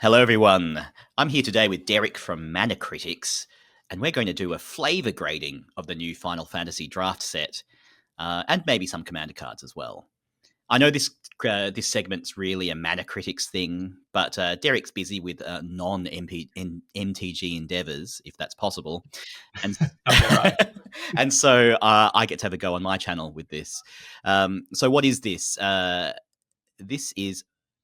Hello, everyone. I'm here today with Derek from Mana Critics, and we're going to do a flavor grading of the new Final Fantasy draft set, and maybe some commander cards as well. I know this segment's really a Mana Critics thing, but Derek's busy with non-MTG endeavors, if that's possible, and Okay, right. and so I get to have a go on my channel with this. So what is this? This is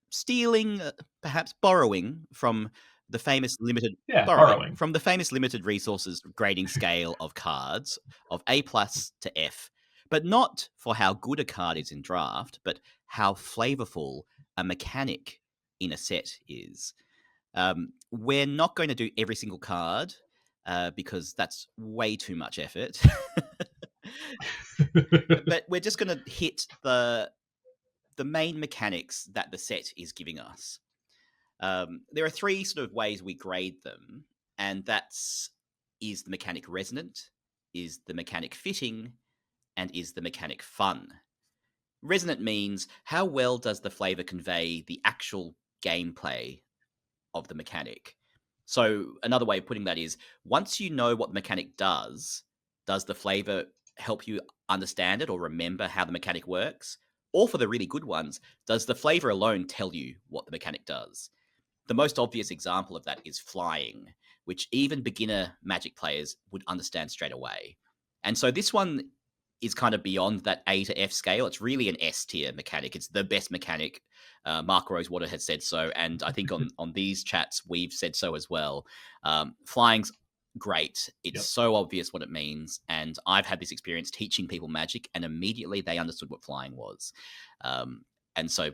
stealing, perhaps borrowing from the famous limited Yeah, borrowing. resources grading scale of cards of A plus to F, but not for how good a card is in draft, but how flavorful a mechanic in a set is. We're not going to do every single card because that's way too much effort. But we're just going to hit the main mechanics that the set is giving us. There are three sort of ways we grade them, and that's: is the mechanic resonant, is the mechanic fitting, and is the mechanic fun. Resonant means how well does the flavor convey the actual gameplay of the mechanic. So another way of putting that is, once you know what the mechanic does the flavor help you understand it or remember how the mechanic works? Or for the really good ones, does the flavor alone tell you what the mechanic does? The most obvious example of that is flying, which even beginner Magic players would understand straight away. And so this one is kind of beyond that A to F scale. It's really an S tier mechanic. It's the best mechanic. Mark Rosewater has said so, and I think on these chats we've said so as well. Flying's great. It's so obvious what it means, and I've had this experience teaching people Magic, and immediately they understood what flying was. And so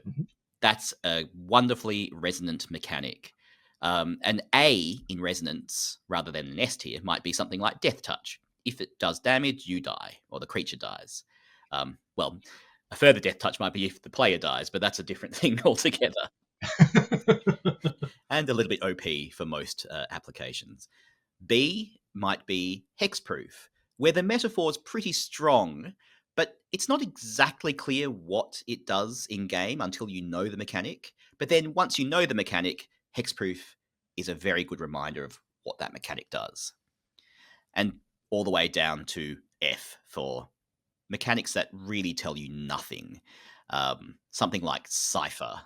that's a wonderfully resonant mechanic. An A in resonance rather than an S tier might be something like Death Touch. If it does damage, you die, or the creature dies. Well, a further Death Touch might be if the player dies, but that's a different thing altogether. And a little bit OP for most applications. B might be Hexproof, where the metaphor is pretty strong, but it's not exactly clear what it does in game until you know the mechanic. But then once you know the mechanic, Hexproof is a very good reminder of what that mechanic does. And all the way down to F for mechanics that really tell you nothing. Something like Cypher,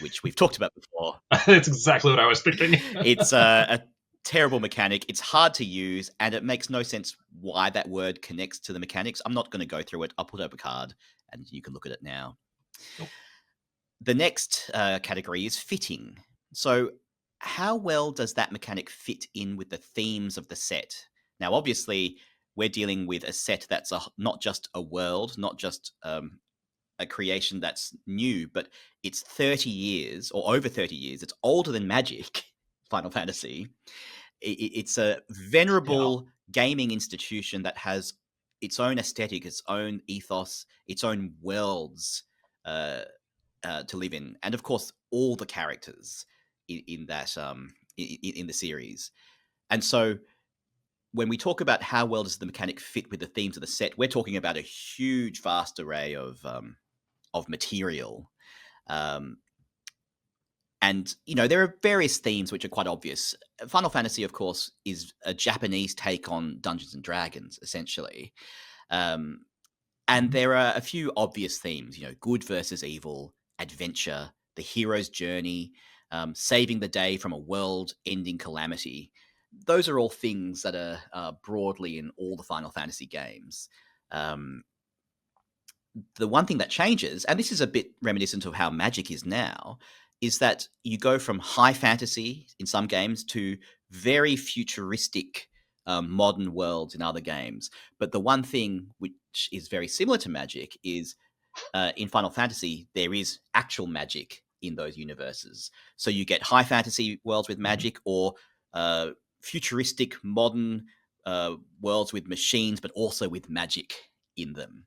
which we've talked about before. That's exactly what I was thinking. It's a terrible mechanic. It's hard to use, and it makes no sense why that word connects to the mechanics. I'm not going to go through it. I'll put up a card, and you can look at it now. Nope. The next category is fitting. So how well does that mechanic fit in with the themes of the set? Now, obviously, we're dealing with a set that's not just a world, not just a creation that's new, but it's 30 years or over 30 years. It's older than Magic, Final Fantasy. It's a venerable gaming institution that has its own aesthetic, its own ethos, its own worlds to live in, and of course, all the characters in that in the series. And so, when we talk about how well does the mechanic fit with the themes of the set, we're talking about a huge, vast array of material. And, you know, there are various themes which are quite obvious. Final Fantasy, of course, is a Japanese take on Dungeons and Dragons, essentially. And there are a few obvious themes, you know, good versus evil, adventure, the hero's journey, saving the day from a world-ending calamity. Those are all things that are broadly in all the Final Fantasy games. The one thing that changes, and this is a bit reminiscent of how Magic is now, is that you go from high fantasy in some games to very futuristic modern worlds in other games. But the one thing which is very similar to Magic is in Final Fantasy, there is actual magic in those universes. So you get high fantasy worlds with magic or futuristic modern worlds with machines, but also with magic in them.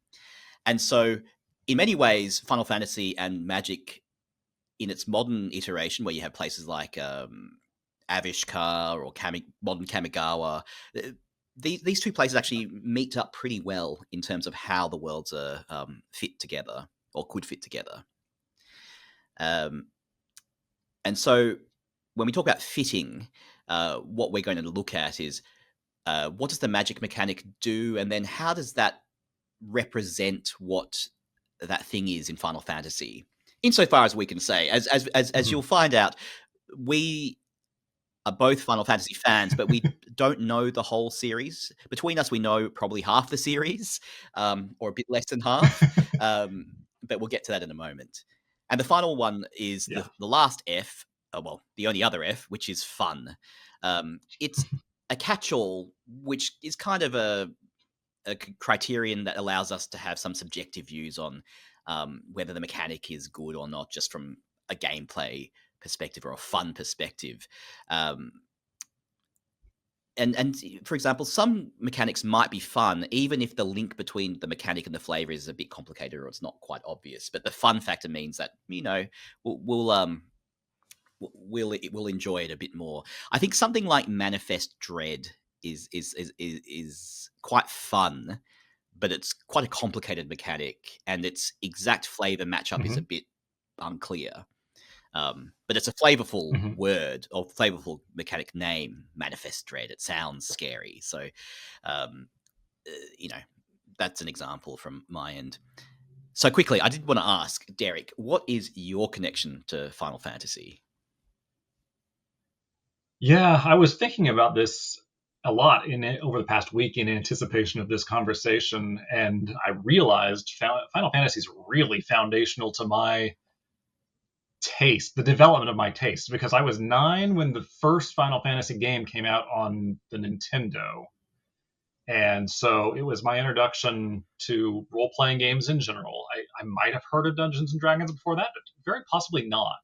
And so in many ways, Final Fantasy and Magic in its modern iteration, where you have places like Avishkar or modern Kamigawa, these two places actually meet up pretty well in terms of how the worlds are fit together or could fit together. And so when we talk about fitting, what we're going to look at is what does the magic mechanic do, and then how does that represent what that thing is in Final Fantasy, insofar as we can say. As you'll find out, we are both Final Fantasy fans, but we don't know the whole series. Between us, we know probably half the series, or a bit less than half. But we'll get to that in a moment. And the final one is the last F, well, the only other F, which is fun. It's a catch-all, which is kind of a criterion that allows us to have some subjective views on whether the mechanic is good or not, just from a gameplay perspective or a fun perspective. And for example, some mechanics might be fun, even if the link between the mechanic and the flavor is a bit complicated or it's not quite obvious. But the fun factor means that, you know, we'll enjoy it a bit more. I think something like Manifest Dread is quite fun, but it's quite a complicated mechanic, and its exact flavor matchup is a bit unclear. But it's a flavorful word or flavorful mechanic name, Manifest Dread. It sounds scary. So, you know, that's an example from my end. So quickly, I did want to ask, Derek, what is your connection to Final Fantasy? Yeah, I was thinking about this a lot over the past week in anticipation of this conversation, and I realized Final Fantasy is really foundational to my taste, the development of my taste, because I was 9 when the first Final Fantasy game came out on the Nintendo. And so it was my introduction to role-playing games in general. I might have heard of Dungeons and Dragons before that, but very possibly not.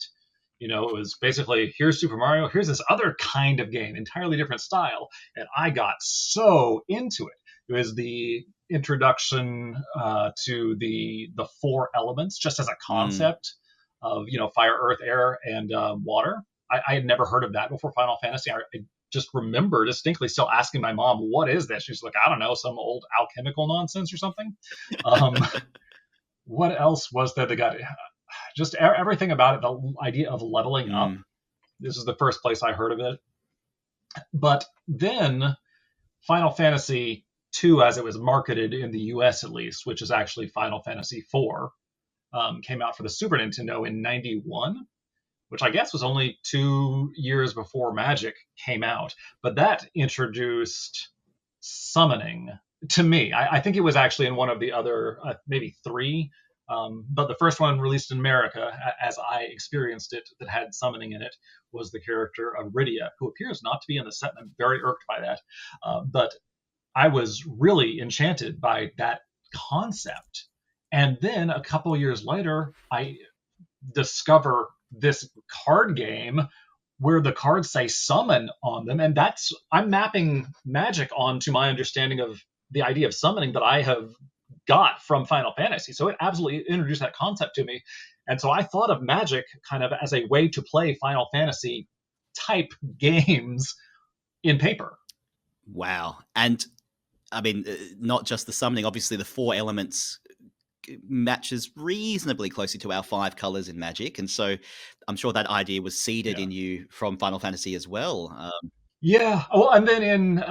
You know, it was basically, here's Super Mario, here's this other kind of game, entirely different style. And I got so into it. It was the introduction to the 4 elements, just as a concept of, you know, fire, earth, air, and water. I had never heard of that before Final Fantasy. I just remember distinctly still asking my mom, what is this? She's like, I don't know, some old alchemical nonsense or something. What else was there that got just everything about it, the idea of leveling up. This is the first place I heard of it. But then Final Fantasy II, as it was marketed in the US at least, which is actually Final Fantasy IV, came out for the Super Nintendo in 91, which I guess was only 2 years before Magic came out. But that introduced summoning to me. I think it was actually in one of the other, maybe 3. But the first one released in America, as I experienced it, that had summoning in it, was the character of Rydia, who appears not to be in the set, and I'm very irked by that. But I was really enchanted by that concept. And then a couple years later, I discover this card game where the cards say summon on them, and I'm mapping Magic onto my understanding of the idea of summoning that I have got from Final Fantasy. So it absolutely introduced that concept to me. And so I thought of Magic kind of as a way to play Final Fantasy type games in paper. Wow. And I mean, not just the summoning, obviously the 4 elements matches reasonably closely to our 5 colors in Magic. And so I'm sure that idea was seeded in you from Final Fantasy as well. Yeah. Well, and then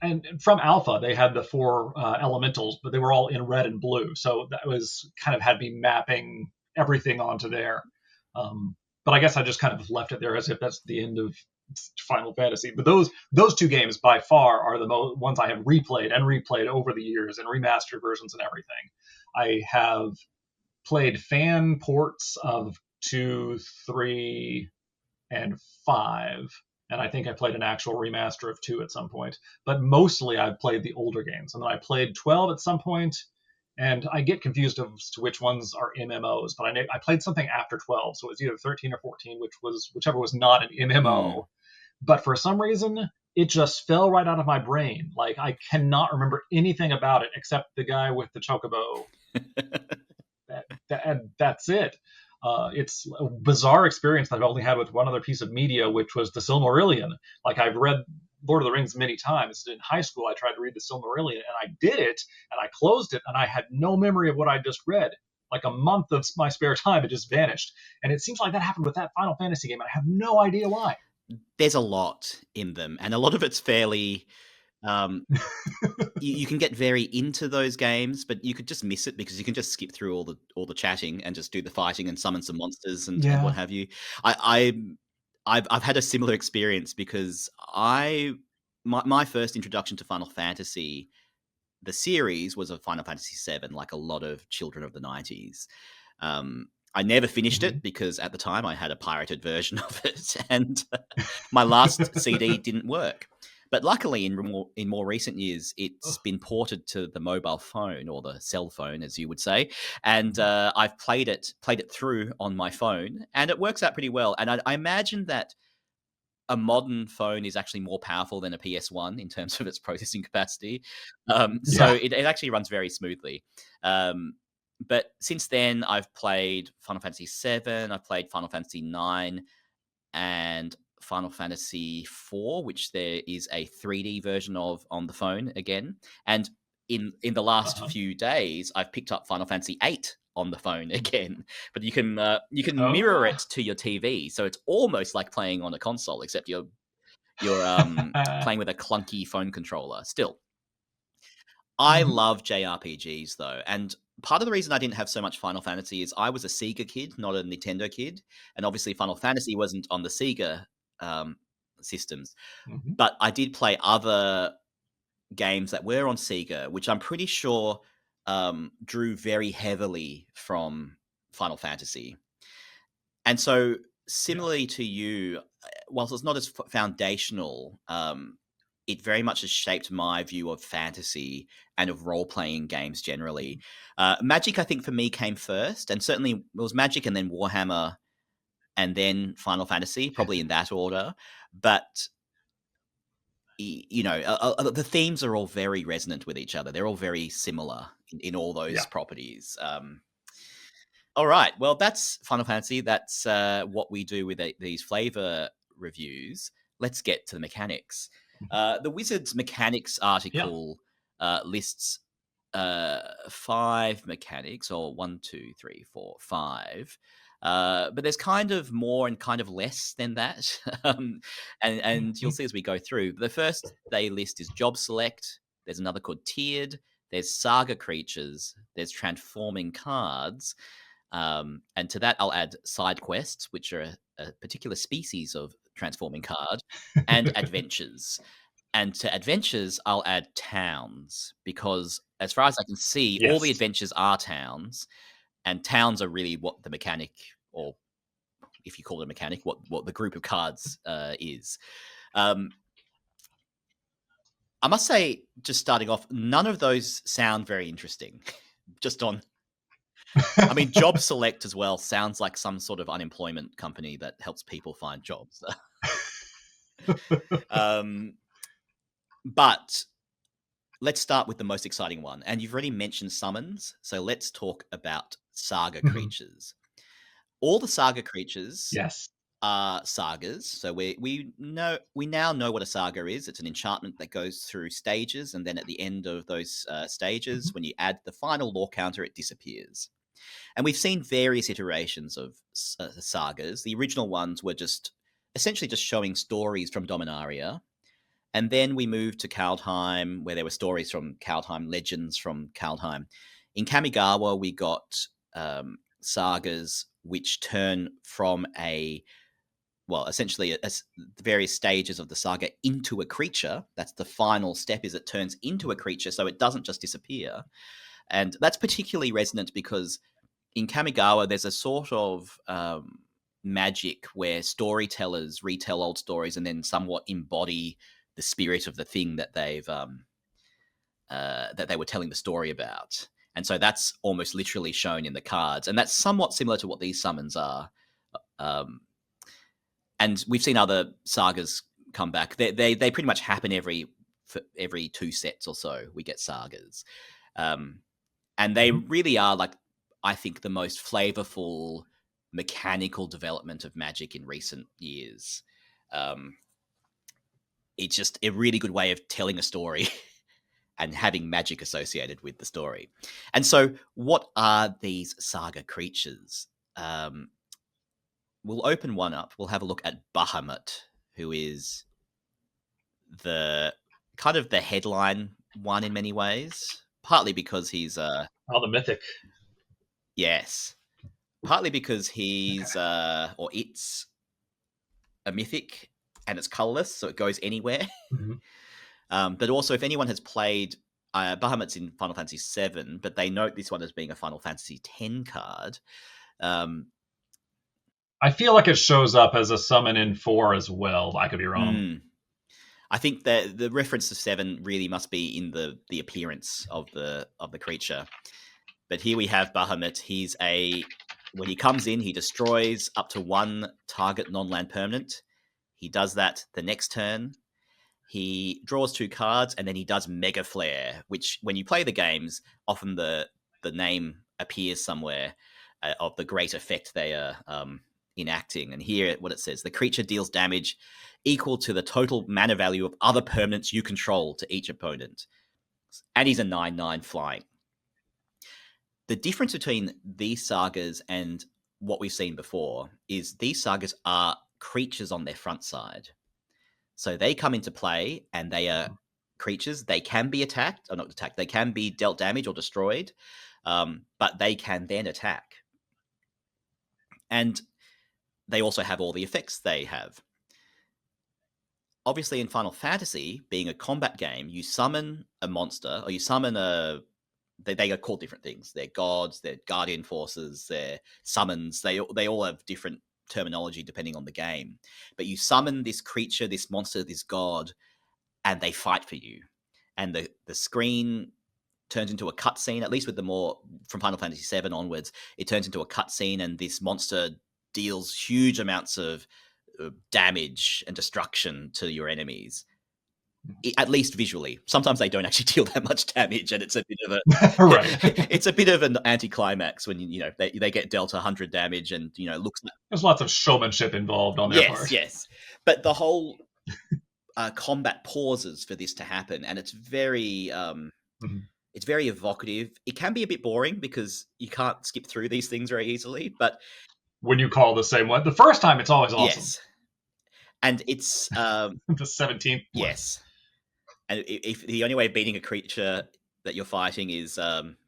and from Alpha, they had the 4 elementals, but they were all in red and blue. So that was kind of had me mapping everything onto there. But I guess I just kind of left it there as if that's the end of Final Fantasy. But those 2 games by far are the ones I have replayed over the years, and remastered versions and everything. I have played fan ports of 2, 3, and 5. And I think I played an actual remaster of 2 at some point. But mostly I've played the older games. And then I played 12 at some point, and I get confused as to which ones are MMOs. But I played something after 12, so it was either 13 or 14, whichever was not an MMO. But for some reason, it just fell right out of my brain. Like, I cannot remember anything about it except the guy with the chocobo. That's it. It's a bizarre experience that I've only had with one other piece of media, which was the Silmarillion. Like, I've read Lord of the Rings many times. In high school, I tried to read the Silmarillion, and I did it, and I closed it, and I had no memory of what I just read. like a month of my spare time, it just vanished. And it seems like that happened with that Final Fantasy game. And I have no idea why. There's a lot in them, and a lot of it's fairly. You can get very into those games, but you could just miss it because you can just skip through all the chatting and just do the fighting and summon some monsters and what have you. I've had a similar experience because my first introduction to Final Fantasy, the series, was a Final Fantasy VII, like a lot of children of the 90s. I never finished it because at the time I had a pirated version of it, and my last CD didn't work. But luckily, in more recent years, it's been ported to the mobile phone, or the cell phone, as you would say, and I've played it through on my phone, and it works out pretty well. And I imagine that a modern phone is actually more powerful than a PS1 in terms of its processing capacity. So it actually runs very smoothly. But since then, I've played Final Fantasy VII, I've played Final Fantasy IX, and Final Fantasy IV, which there is a 3D version of on the phone again. And in the last few days, I've picked up Final Fantasy VIII on the phone again. But you can mirror it to your TV, so it's almost like playing on a console, except you're playing with a clunky phone controller. Still, I love JRPGs though, and part of the reason I didn't have so much Final Fantasy is I was a Sega kid, not a Nintendo kid, and obviously Final Fantasy wasn't on the Sega systems. But I did play other games that were on Sega, which I'm pretty sure drew very heavily from Final Fantasy. And so, similarly to you, whilst it's not as foundational, it very much has shaped my view of fantasy and of role-playing games generally. Magic, I think, for me, came first, and certainly it was Magic and then Warhammer and then Final Fantasy, probably in that order. But, the themes are all very resonant with each other. They're all very similar in all those properties. All right, well, that's Final Fantasy. That's what we do with these flavor reviews. Let's get to the mechanics. The Wizard's Mechanics article lists 5 mechanics, or 1, 2, 3, 4, 5. But there's kind of more and kind of less than that. And you'll see as we go through. The first they list is Job Select. There's another called Tiered. There's Saga Creatures. There's Transforming Cards. And to that, I'll add Sidequests, which are a particular species of transforming card, and Adventures. And to Adventures, I'll add Towns, because as far as I can see, all the adventures are towns, and towns are really what the mechanic, or if you call it a mechanic, what the group of cards is. I must say, just starting off, none of those sound very interesting. I mean, Job Select as well sounds like some sort of unemployment company that helps people find jobs. But let's start with the most exciting one. And you've already mentioned summons, so let's talk about Saga Creatures. All the Saga Creatures are sagas. So we now know what a saga is. It's an enchantment that goes through stages, and then at the end of those stages, when you add the final lore counter, it disappears. And we've seen various iterations of sagas. The original ones were essentially just showing stories from Dominaria. And then we moved to Kaldheim, where there were stories from Kaldheim, legends from Kaldheim. In Kamigawa, we got sagas which turn from essentially the various stages of the saga into a creature. That's the final step, is it turns into a creature, so it doesn't just disappear. And that's particularly resonant because in Kamigawa, there's a sort of magic where storytellers retell old stories and then somewhat embody the spirit of the thing that they've that they were telling the story about. And so that's almost literally shown in the cards, and that's somewhat similar to what these summons are. And we've seen other sagas come back. They pretty much happen every 2 sets or so. We get sagas, and they really are, like, I think, the most flavorful mechanical development of Magic in recent years. It's just a really good way of telling a story. and having magic associated with the story. And so what are these Saga creatures? We'll open one up. We'll have a look at Bahamut, who is the kind of the headline one in many ways, partly because he's the mythic. Yes. Partly because he's or it's a mythic and it's colorless, so it goes anywhere. But also, if anyone has played Bahamut's in Final Fantasy VII, but they note this one as being a Final Fantasy X card. I feel like it shows up as a summon in 4 as well. I could be wrong. I think that the reference to 7 really must be in the appearance of the creature. But here we have Bahamut. When he comes in, he destroys up to 1 target non-land permanent. He does that the next turn. He draws 2 cards, and then he does Mega Flare, which, when you play the games, often the name appears somewhere of the great effect they are enacting. And here, what it says: the creature deals damage equal to the total mana value of other permanents you control to each opponent. And he's a 9/9 flying. The difference between these sagas and what we've seen before is these sagas are creatures on their front side. So they come into play and they are creatures. They can be attacked, or not attacked. They can be dealt damage or destroyed, but they can then attack. And they also have all the effects they have. Obviously, in Final Fantasy, being a combat game, you summon a monster, or you summon they are called different things. They're gods, they're guardian forces, they're summons. They all have different terminology depending on the game. But you summon this creature, this monster, this god, and they fight for you. And the screen turns into a cutscene, at least with the more from Final Fantasy VII onwards, it turns into a cutscene, and this monster deals huge amounts of damage and destruction to your enemies. At least visually. Sometimes they don't actually deal that much damage, and it's a bit of a right. It's a bit of an anticlimax when they get dealt 100 damage, and looks like there's lots of showmanship involved on their part. Yes, but the whole combat pauses for this to happen, and it's very it's very evocative. It can be a bit boring because you can't skip through these things very easily, but when you call the same one the first time, it's always awesome. Yes, and it's the 17th one. Yes. And if the only way of beating a creature that you're fighting is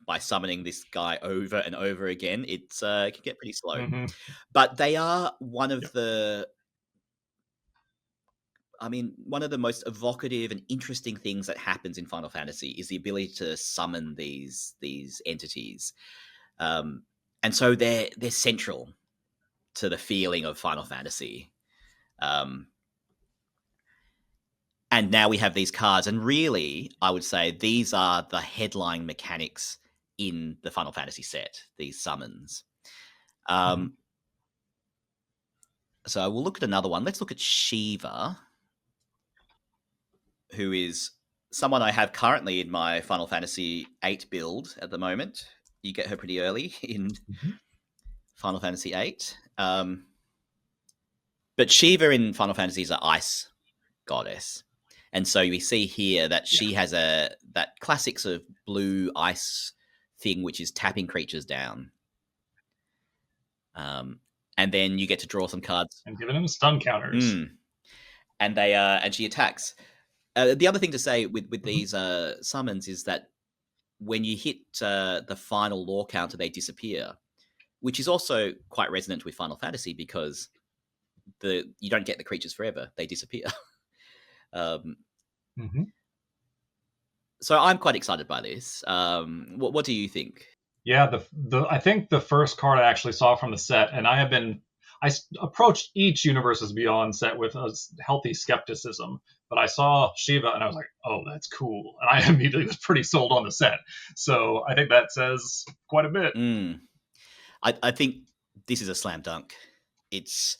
by summoning this guy over and over again, it can get pretty slow. But they are one of the most evocative and interesting things that happens in Final Fantasy is the ability to summon these entities. And so they're central to the feeling of Final Fantasy. And now we have these cards, and really, I would say these are the headline mechanics in the Final Fantasy set, these summons. So we'll look at another one. Let's look at Shiva, who is someone I have currently in my Final Fantasy VIII build at the moment. You get her pretty early in Final Fantasy VIII. But Shiva in Final Fantasy is an ice goddess. And so we see here that she has that classic sort of blue ice thing, which is tapping creatures down. And then you get to draw some cards and giving them stun counters. And and she attacks. The other thing to say with these summons is that when you hit the final lore counter, they disappear, which is also quite resonant with Final Fantasy because you don't get the creatures forever; they disappear. So I'm quite excited by this. What do you think? Yeah, I think the first card I actually saw from the set, and I approached each Universes Beyond set with a healthy skepticism, but I saw Shiva and I was like, oh, that's cool. And I immediately was pretty sold on the set. So I think that says quite a bit. I think this is a slam dunk. It's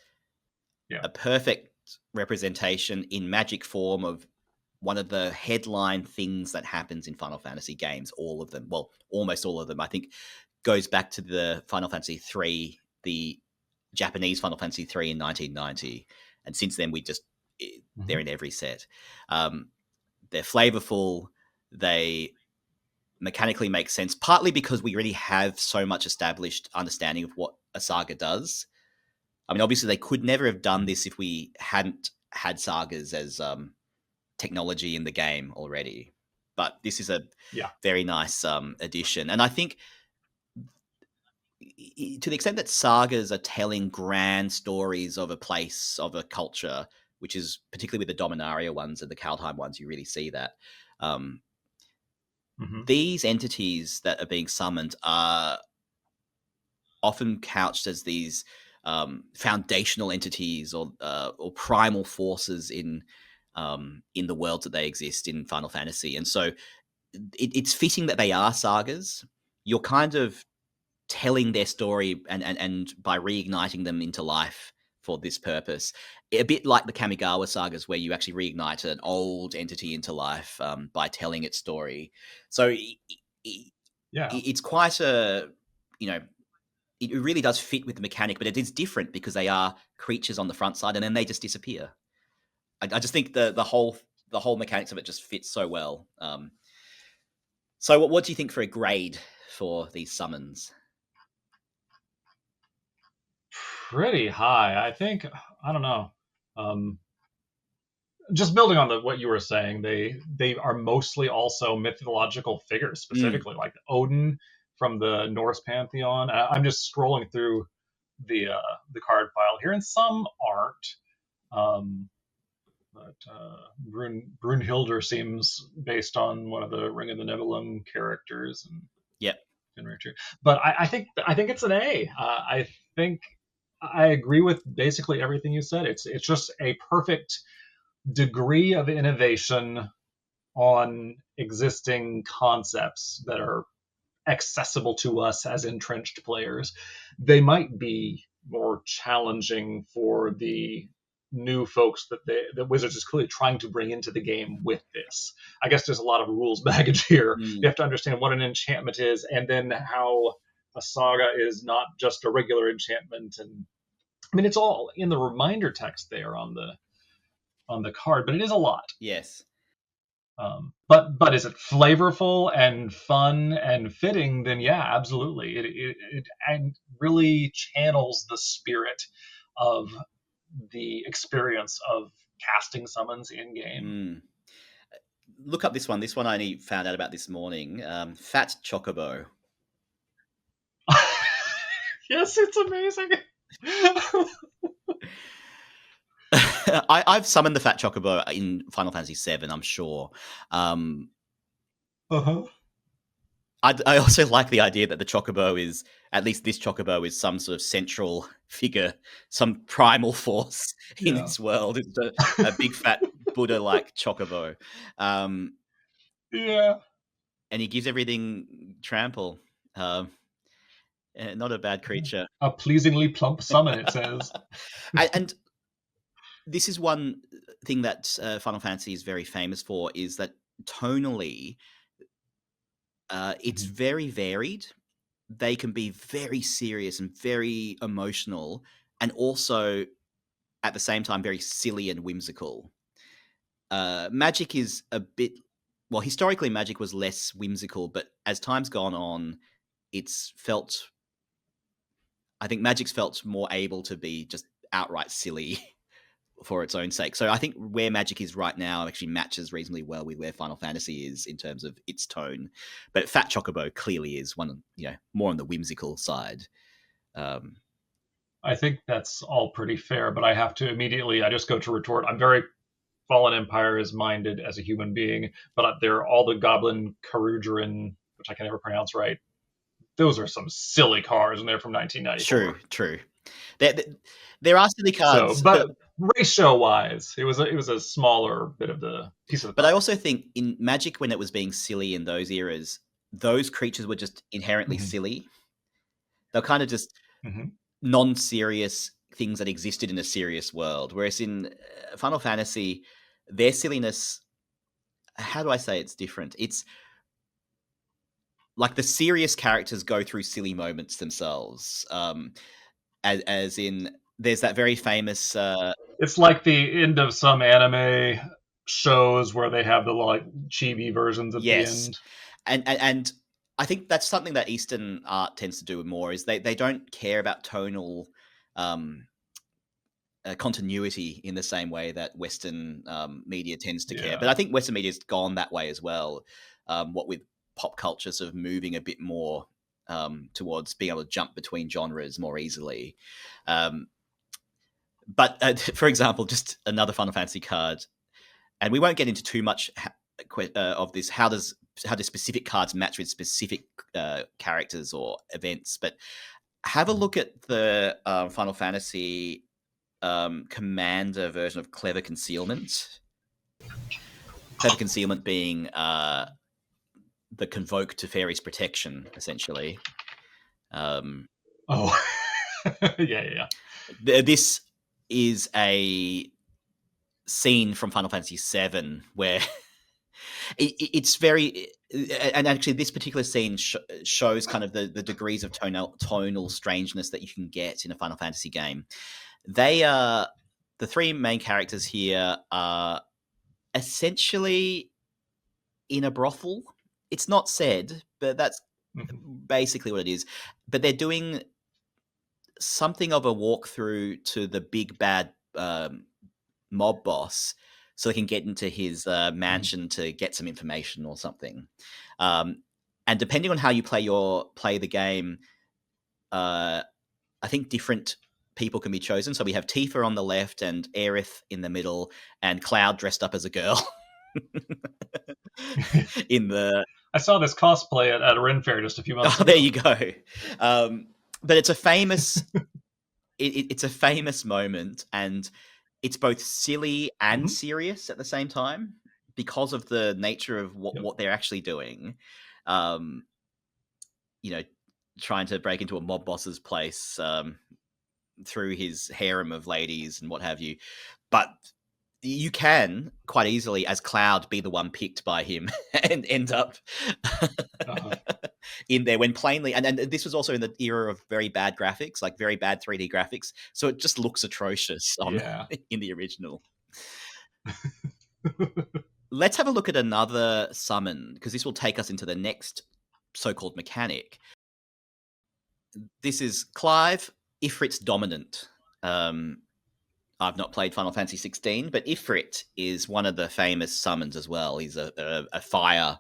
a perfect representation in magic form of one of the headline things that happens in Final Fantasy games. All of them, well, almost all of them, I think, goes back to the Final Fantasy III, the Japanese Final Fantasy III in 1990. And since then, they're in every set. They're flavorful. They mechanically make sense, partly because we already have so much established understanding of what a saga does. I mean, obviously, they could never have done this if we hadn't had sagas as technology in the game already. But this is a very nice addition. And I think to the extent that sagas are telling grand stories of a place, of a culture, which is particularly with the Dominaria ones and the Kaldheim ones, you really see that. These entities that are being summoned are often couched as these foundational entities or primal forces in the worlds that they exist in Final Fantasy. And so it's fitting that they are sagas. You're kind of telling their story and by reigniting them into life for this purpose. A bit like the Kamigawa sagas, where you actually reignite an old entity into life by telling its story. So it's quite a, it really does fit with the mechanic, but it is different because they are creatures on the front side and then they just disappear. I just think the whole mechanics of it just fits so well. So what do you think for a grade for these summons? Pretty high, I think. I don't know. Just building on what you were saying, they are mostly also mythological figures, specifically like Odin from the Norse pantheon. I'm just scrolling through the card file here, and some aren't. But Brunhilde seems based on one of the Ring of the Nibelung characters, and but I think it's an A. I think I agree with basically everything you said. It's just a perfect degree of innovation on existing concepts that are accessible to us as entrenched players. They might be more challenging for the new folks that Wizards is clearly trying to bring into the game with this. I guess there's a lot of rules baggage here. You have to understand what an enchantment is, and then how a saga is not just a regular enchantment. And I mean, it's all in the reminder text there on the card, but it is a lot. Yes. But is it flavorful and fun and fitting? Then yeah, absolutely. It really channels the spirit of the experience of casting summons in game. Look up this one. This one I only found out about this morning. Fat Chocobo. Yes, it's amazing. I've summoned the Fat Chocobo in Final Fantasy VII, I'm sure. I also like the idea that the Chocobo is, at least this Chocobo is some sort of central figure, some primal force in this world. It's a big fat Buddha-like Chocobo. And he gives everything trample. Not a bad creature. A pleasingly plump summon, it says. And this is one thing that Final Fantasy is very famous for, is that tonally, it's very varied. They can be very serious and very emotional, and also at the same time very silly and whimsical. Magic is a bit, well, historically Magic was less whimsical, but as time's gone on, I think Magic's felt more able to be just outright silly for its own sake. So I think where Magic is right now actually matches reasonably well with where Final Fantasy is in terms of its tone. But Fat Chocobo clearly is one, more on the whimsical side. I think that's all pretty fair, but I have to immediately, I just go to retort. I'm very Fallen Empire is minded as a human being, but they're all the Goblin Karujarin, which I can never pronounce right. Those are some silly cards, and they're from 1994. True. There are silly cards, but ratio-wise, it was a smaller bit of the piece of the pie. But I also think in Magic, when it was being silly in those eras, those creatures were just inherently silly. They're kind of just non-serious things that existed in a serious world. Whereas in Final Fantasy, their silliness, how do I say it's different? It's like the serious characters go through silly moments themselves. As in, there's that very famous... it's like the end of some anime shows where they have the like chibi versions at the Yes, end. and I think that's something that Eastern art tends to do more. Is they don't care about tonal continuity in the same way that Western media tends to care. But I think Western media's gone that way as well. What with pop culture sort of moving a bit more towards being able to jump between genres more easily. But for example, just another Final Fantasy card, and we won't get into too much of this. How do specific cards match with specific characters or events? But have a look at the Final Fantasy commander version of Clever Concealment. Clever Concealment being the Convoke to Fairy's protection, essentially. Yeah. This is a scene from Final Fantasy VII where it's very, and actually this particular scene shows kind of the degrees of tonal strangeness that you can get in a Final Fantasy game. They are the three main characters here are essentially in a brothel. It's not said, but that's basically what it is. But they're doing something of a walkthrough to the big bad mob boss, so they can get into his mansion to get some information or something. And depending on how you play the game, I think different people can be chosen. So we have Tifa on the left and Aerith in the middle, and Cloud dressed up as a girl. I saw this cosplay at a Ren Fair just a few months ago. There you go. But it's a famous it's a famous moment, and it's both silly and serious at the same time because of the nature of what they're actually doing. Trying to break into a mob boss's place through his harem of ladies and what have you. But you can quite easily, as Cloud, be the one picked by him and end up in there when plainly. And this was also in the era of very bad graphics, like very bad 3D graphics. So it just looks atrocious in the original. Let's have a look at another summon, because this will take us into the next so-called mechanic. This is Clive, Ifrit's dominant. I've not played Final Fantasy 16, but Ifrit is one of the famous summons as well. He's a fire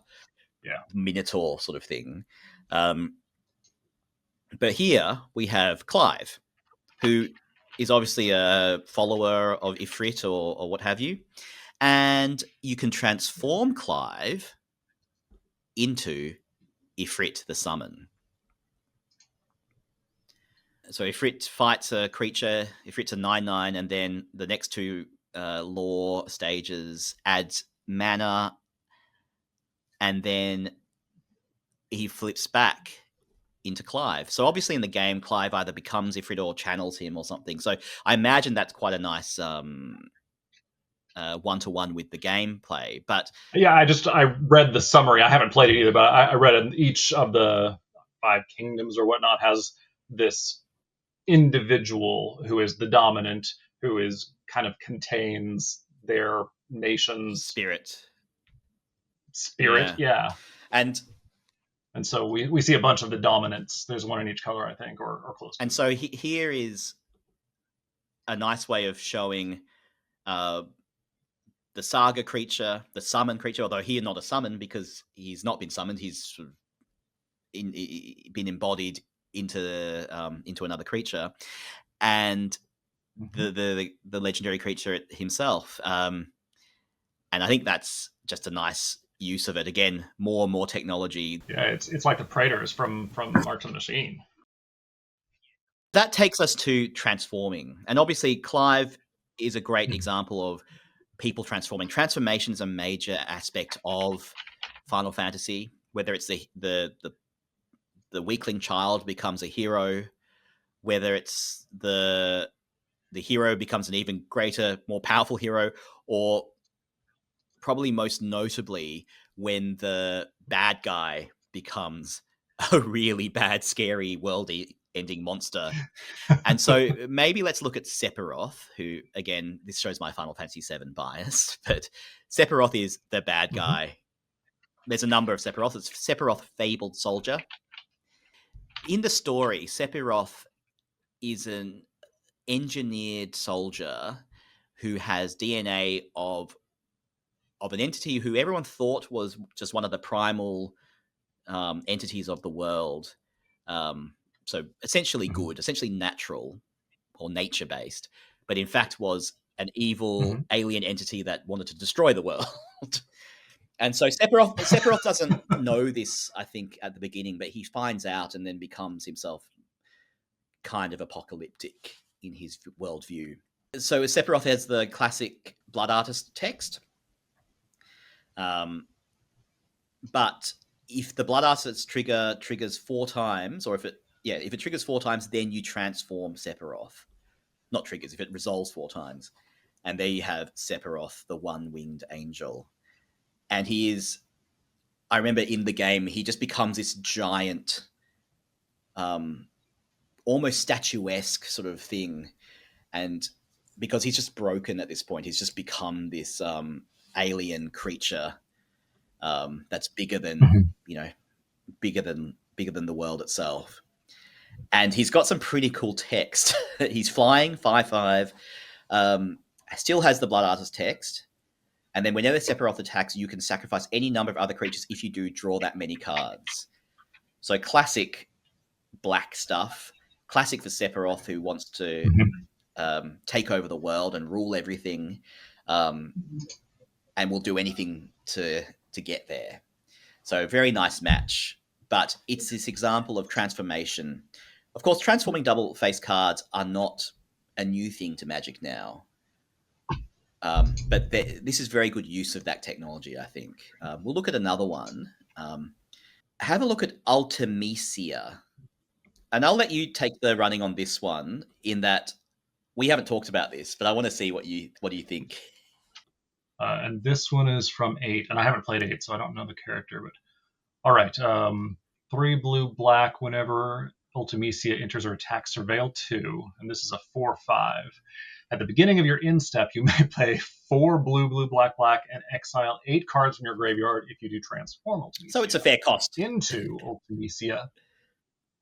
minotaur sort of thing. But here we have Clive, who is obviously a follower of Ifrit or what have you. And you can transform Clive into Ifrit the summon. So Ifrit fights a creature. Ifrit's a 9/9, and then the next two lore stages adds mana, and then he flips back into Clive. So obviously in the game, Clive either becomes Ifrit or channels him or something. So I imagine that's quite a nice one-to-one with the gameplay. But yeah, I read the summary. I haven't played it either, but I read it. Each of the 5 kingdoms or whatnot has this individual who is the dominant, who is kind of contains their nation's spirit. Yeah. And so we see a bunch of the dominants. There's one in each color, I think, or close to. And so here is a nice way of showing the Saga creature, the summon creature, although here not a summon because he's not been summoned. He's sort of been embodied into another creature, and the legendary creature himself. And I think that's just a nice use of it. Again, more and more technology. Yeah, it's like the Praetors from March of the Machine. That takes us to transforming, and obviously Clive is a great example of people transforming. Transformation is a major aspect of Final Fantasy, whether it's the weakling child becomes a hero, whether it's the hero becomes an even greater, more powerful hero, or probably most notably when the bad guy becomes a really bad, scary, worldy ending monster. And so maybe let's look at Sephiroth, who, again, this shows my Final Fantasy VII bias, but Sephiroth is the bad guy. There's a number of Sephiroths. It's Sephiroth, Fabled Soldier. In the story, Sephiroth is an engineered soldier who has DNA of an entity who everyone thought was just one of the primal entities of the world. So essentially good, essentially natural or nature-based, but in fact was an evil alien entity that wanted to destroy the world. And so Sephiroth doesn't know this, I think, at the beginning, but he finds out and then becomes himself kind of apocalyptic in his worldview. So Sephiroth has the classic Blood Artist text. But if the Blood Artist trigger triggers 4 times, or if it triggers 4 times, then you transform Sephiroth. Not triggers, if it resolves 4 times. And there you have Sephiroth, the one-winged angel. And he is, I remember in the game, he just becomes this giant, almost statuesque sort of thing. And because he's just broken at this point, he's just become this alien creature that's bigger than, bigger than the world itself. And he's got some pretty cool text. He's flying 5/5, still has the Blood Artist text. And then whenever Sephiroth attacks, you can sacrifice any number of other creatures. If you do, draw that many cards. So classic black stuff. Classic for Sephiroth, who wants to take over the world and rule everything, and will do anything to get there. So very nice match. But it's this example of transformation. Of course, transforming double-face cards are not a new thing to Magic now. But this is very good use of that technology, I think. We'll look at another one. Have a look at Ultimecia. And I'll let you take the running on this one, in that we haven't talked about this, but I want to see what do you think. And this one is from 8, and I haven't played 8, so I don't know the character. But all right, 3 blue, black. Whenever Ultimecia enters or attacks, surveil 2, and this is a 4/5. At the beginning of your end step, you may play 4 blue, blue, black, black, and exile 8 cards from your graveyard if you do transform Ultimecia. So it's a fair cost. Into Ultimecia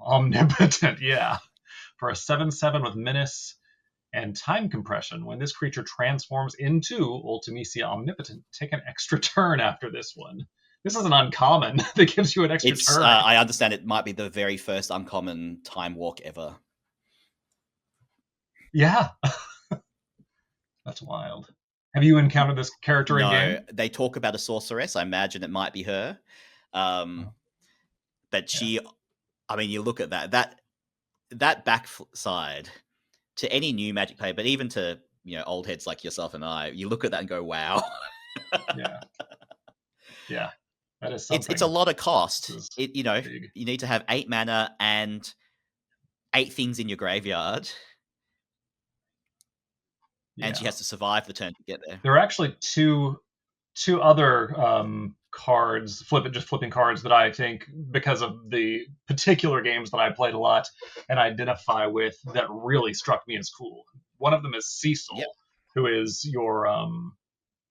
Omnipotent, yeah. For a 7/7 with menace and time compression, when this creature transforms into Ultimecia Omnipotent, take an extra turn after this one. This is an uncommon that gives you an extra turn. I understand it might be the very first uncommon time walk ever. Yeah. That's wild. Have you encountered this character in game? No, they talk about a sorceress. I imagine it might be her. But she, I mean, you look at that backside to any new Magic player, but even to old heads like yourself and I, you look at that and go, "Wow." Yeah, that is something. It's a lot of cost. You need to have 8 mana and 8 things in your graveyard. And she has to survive the turn to get there. There are actually two other cards, flipping cards that I think, because of the particular games that I played a lot and identify with, that really struck me as cool. One of them is Cecil, who is your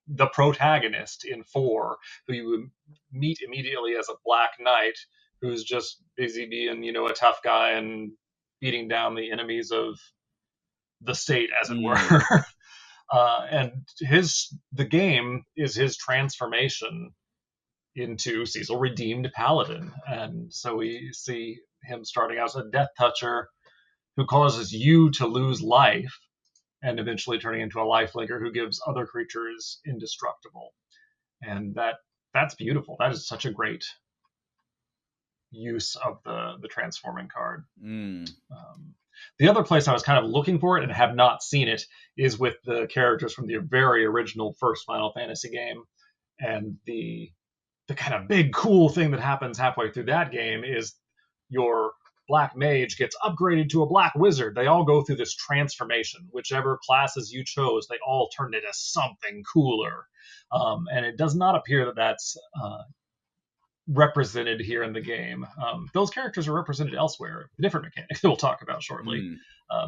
the protagonist in 4, who you meet immediately as a Black Knight, who's just busy being, a tough guy and beating down the enemies of the state, as it were. And the game is his transformation into Cecil, redeemed paladin. And so we see him starting out as a Death Toucher who causes you to lose life, and eventually turning into a lifelinker who gives other creatures indestructible. And that's beautiful. That is such a great use of the transforming card. The other place I was kind of looking for it and have not seen it is with the characters from the very original first Final Fantasy game. And the kind of big cool thing that happens halfway through that game is your Black Mage gets upgraded to a Black Wizard. They all go through this transformation. Whichever classes you chose, they all turned into something cooler. And it does not appear that that's represented here in the game. Those characters are represented elsewhere, different mechanics that we'll talk about shortly.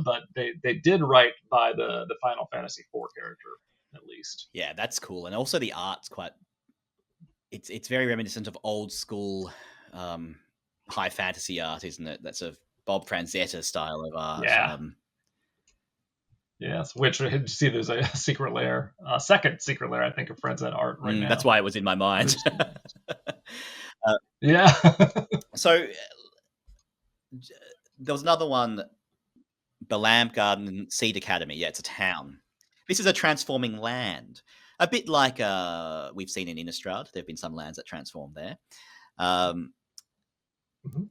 But they did write by the Final Fantasy IV character, at least. Yeah, that's cool. And also the art's quite... It's very reminiscent of old school high fantasy art, isn't it? That's a Bob Franzetta style of art. Yeah. Yes, which you see there's a secret lair, second secret lair, I think, of Franzetta art right now. That's why it was in my mind. Yeah. So there was another one, Balamb Garden Seed Academy. Yeah, it's a town. This is a transforming land. A bit like we've seen in Innistrad. There have been some lands that transform there.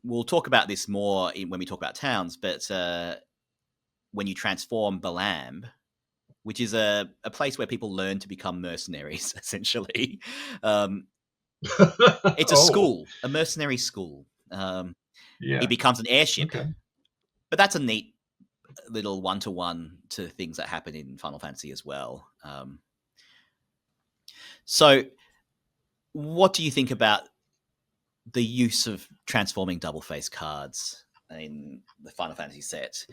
We'll talk about this more when we talk about towns, but when you transform Balamb, which is a place where people learn to become mercenaries, essentially. It's a school, a mercenary school. It becomes an airship. Okay. But that's a neat little one-to-one to things that happen in Final Fantasy as well. So what do you think about the use of transforming double-face cards in the Final Fantasy set?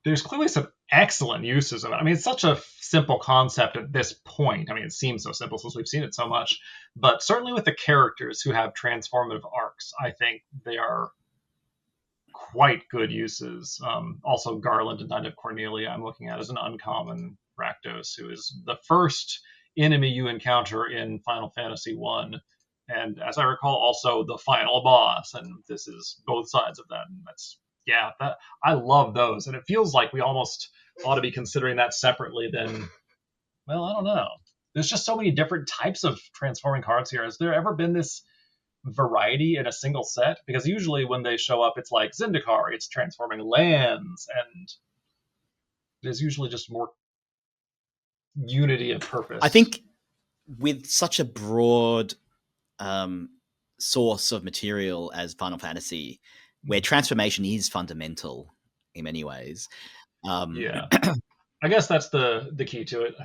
There's clearly some excellent uses of it. I mean, it's such a simple concept at this point. I mean, it seems so simple since we've seen it so much. But certainly with the characters who have transformative arcs, I think they are quite good uses. Also, Garland and Knight of Cornelia I'm looking at as an uncommon Rakdos, who is the first enemy you encounter in Final Fantasy I. And as I recall, also the final boss. And this is both sides of that. And that's... Yeah, I love those. And it feels like we almost ought to be considering that separately than, well, I don't know. There's just so many different types of transforming cards here. Has there ever been this variety in a single set? Because usually when they show up, it's like Zendikar, it's transforming lands, and there's usually just more unity of purpose. I think with such a broad source of material as Final Fantasy, where transformation is fundamental in many ways. Yeah. I guess that's the key to it.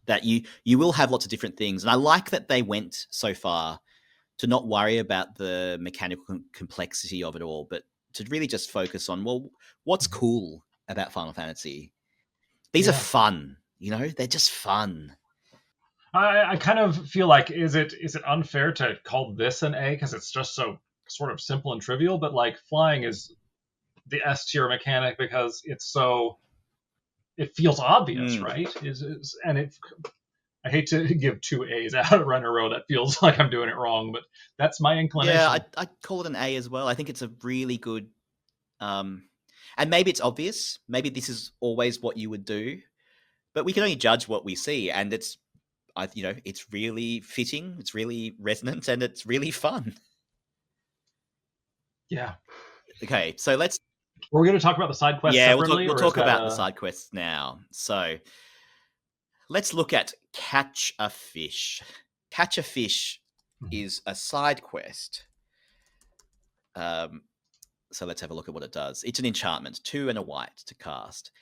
That you will have lots of different things. And I like that they went so far to not worry about the mechanical complexity of it all, but to really just focus on, well, what's cool about Final Fantasy? These are fun, they're just fun. I kind of feel like, is it unfair to call this an A because it's just so sort of simple and trivial, but like flying is the S tier mechanic because it's so, it feels obvious, right? I hate to give 2 A's out in a row. That feels like I'm doing it wrong, but that's my inclination. Yeah, I'd call it an A as well. I think it's a really good, and maybe it's obvious. Maybe this is always what you would do, but we can only judge what we see, and it's really fitting, it's really resonant, and it's really fun. Yeah. Okay, so we're going to talk about the side quests separately? We'll talk about the side quests now. So let's look at Catch a Fish. Catch a Fish is a side quest. So let's have a look at what it does. It's an enchantment, 2 and a white to cast.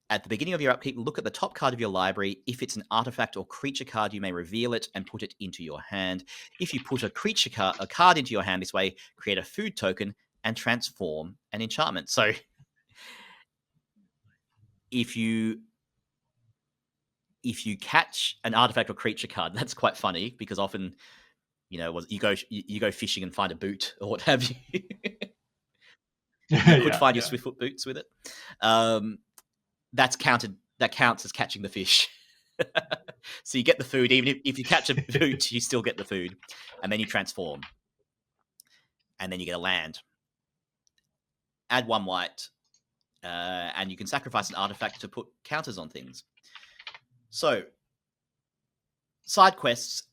At the beginning of your upkeep, look at the top card of your library. If it's an artifact or creature card, you may reveal it and put it into your hand. If you put a card into your hand this way, create a food token and transform an enchantment. So if you catch an artifact or creature card, that's quite funny because often, you go fishing and find a boot or what have you. You could find your Swiftfoot boots with it. That counts as catching the fish. So you get the food. Even if you catch a boot, you still get the food. And then you transform. And then you get a land. Add 1 white. And you can sacrifice an artifact to put counters on things. So, side quests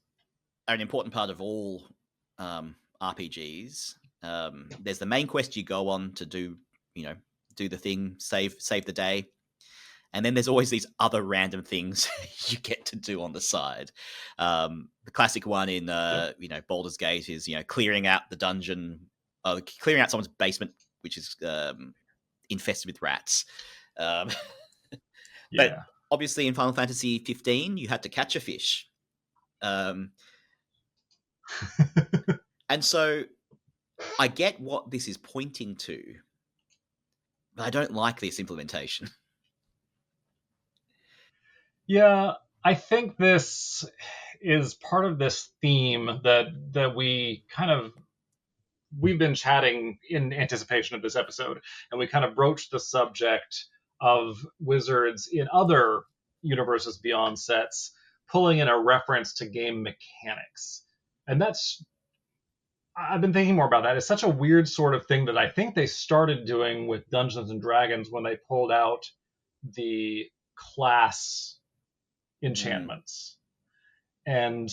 are an important part of all RPGs. There's the main quest you go on to do the thing, save the day. And then there's always these other random things you get to do on the side. The classic one in Baldur's Gate is clearing out the dungeon, clearing out someone's basement, which is infested with rats. But obviously in Final Fantasy 15, you had to catch a fish. And so I get what this is pointing to, but I don't like this implementation. Yeah, I think this is part of this theme that we've been chatting in anticipation of this episode, and we kind of broached the subject of wizards in other universes beyond sets pulling in a reference to game mechanics. And that's I've been thinking more about that. It's such a weird sort of thing that I think they started doing with Dungeons and Dragons when they pulled out the class enchantments. And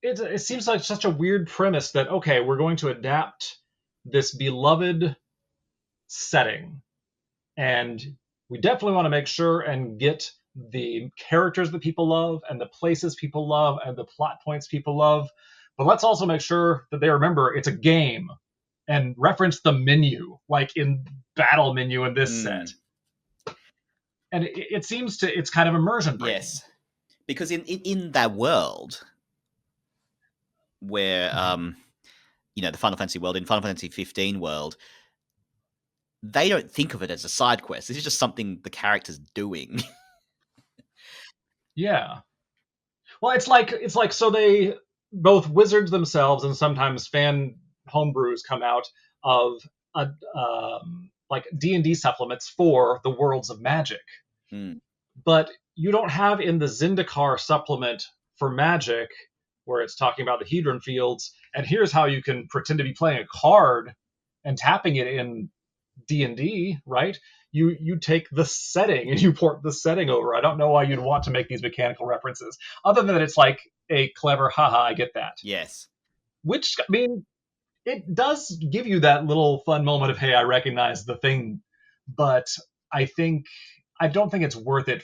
it seems like such a weird premise that, okay, we're going to adapt this beloved setting, and we definitely want to make sure and get the characters that people love and the places people love and the plot points people love, but let's also make sure that they remember it's a game and reference the menu, like in battle menu in this set. And it seems to, it's kind of immersion breaking. Yes, because in that world where the Final Fantasy world, in Final Fantasy 15 world, they don't think of it as a side quest. This is just something the character's doing. Yeah. Well, it's like so they both wizards themselves and sometimes fan homebrews come out of like D&D supplements for the worlds of Magic. But you don't have in the Zendikar supplement for Magic where it's talking about the Hedron fields, and here's how you can pretend to be playing a card and tapping it in D&D, right? You take the setting and you port the setting over. I don't know why you'd want to make these mechanical references, other than that it's like a clever, haha, I get that. Yes. Which, I mean, it does give you that little fun moment of, hey, I recognize the thing, but I don't think it's worth it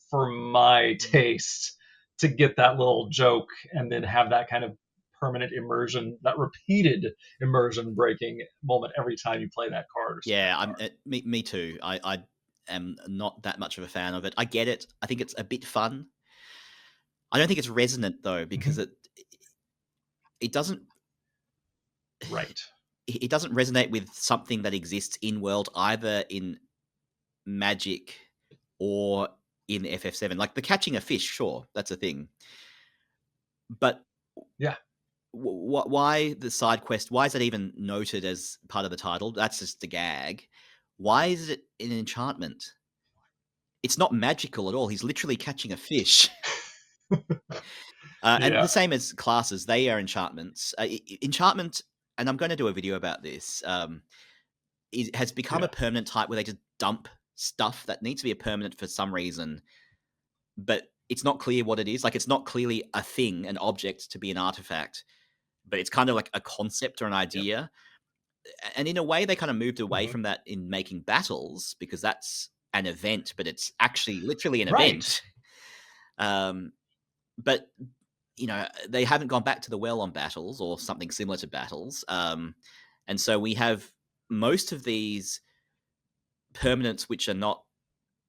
for my taste to get that little joke and then have that kind of permanent immersion, that repeated immersion breaking moment every time you play that card. Yeah, me too. I am not that much of a fan of it. I get it. I think it's a bit fun. I don't think it's resonant though, because it doesn't. Right. It doesn't resonate with something that exists in world, either in Magic or in FF7. Like the catching a fish, sure, that's a thing. But yeah, why the side quest? Why is that even noted as part of the title? That's just a gag. Why is it an enchantment? It's not magical at all. He's literally catching a fish. And the same as classes, they are enchantments. Enchantment, and I'm going to do a video about this, has become a permanent type where they just dump stuff that needs to be a permanent for some reason, but it's not clear what it is. Like, it's not clearly a thing, an object to be an artifact, but it's kind of like a concept or an idea. And in a way, they kind of moved away from that in making battles, because that's an event, but it's actually literally an event. But they haven't gone back to the well on battles or something similar to battles. And so we have most of these permanents which are not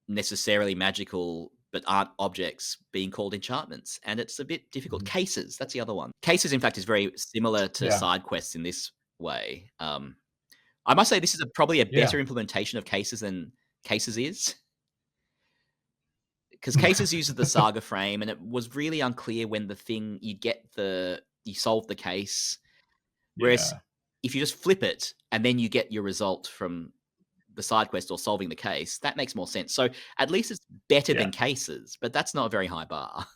necessarily magical but aren't objects being called enchantments, and it's a bit difficult. Cases, that's the other one. Cases, in fact, is very similar to side quests in this way. I must say this is probably a better implementation of cases than Cases is, because Cases uses the saga frame, and it was really unclear when the thing you solve the case, whereas if you just flip it and then you get your result from the side quest or solving the case, that makes more sense. So at least it's better than Cases, but that's not a very high bar.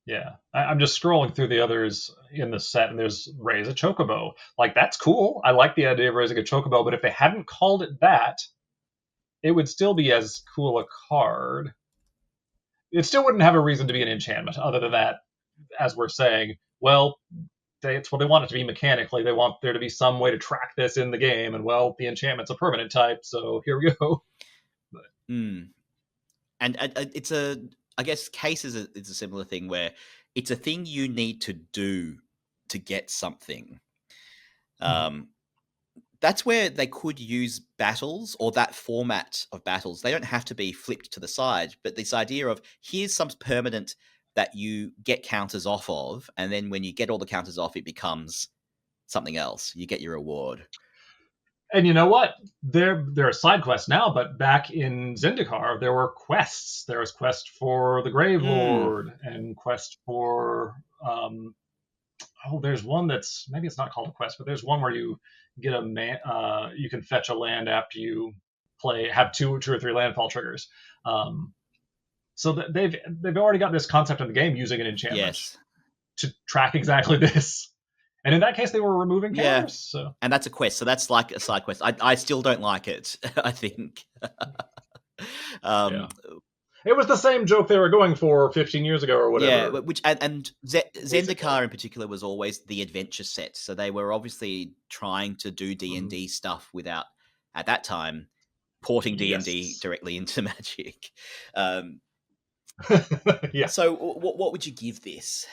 Yeah, I'm just scrolling through the others in the set, and there's raise a chocobo. Like, that's cool. I like the idea of raising a chocobo, but if they hadn't called it that, it would still be as cool a card. It still wouldn't have a reason to be an enchantment, other than that, as we're saying, well, it's what they want it to be mechanically. They want there to be some way to track this in the game, and well, the enchantment's a permanent type, so here we go. And it's I guess Cases is a similar thing where it's a thing you need to do to get something. That's where they could use battles, or that format of battles. They don't have to be flipped to the side, but this idea of here's some permanent that you get counters off of, and then when you get all the counters off, it becomes something else. You get your reward. And you know what? There are side quests now, but back in Zendikar, there were quests. There was quest for the Grave Lord and quest for there's one that's maybe it's not called a quest, but there's one where you get you can fetch a land after you have two or three landfall triggers. So that they've already got this concept in the game using an enchantment to track exactly this. And in that case, they were removing counters. So. And that's a quest. So that's like a side quest. I still don't like it, I think. It was the same joke they were going for 15 years ago or whatever. Yeah, and Zendikar in particular was always the adventure set. So they were obviously trying to do D&D stuff without, at that time, porting D&D directly into Magic. So what would you give this?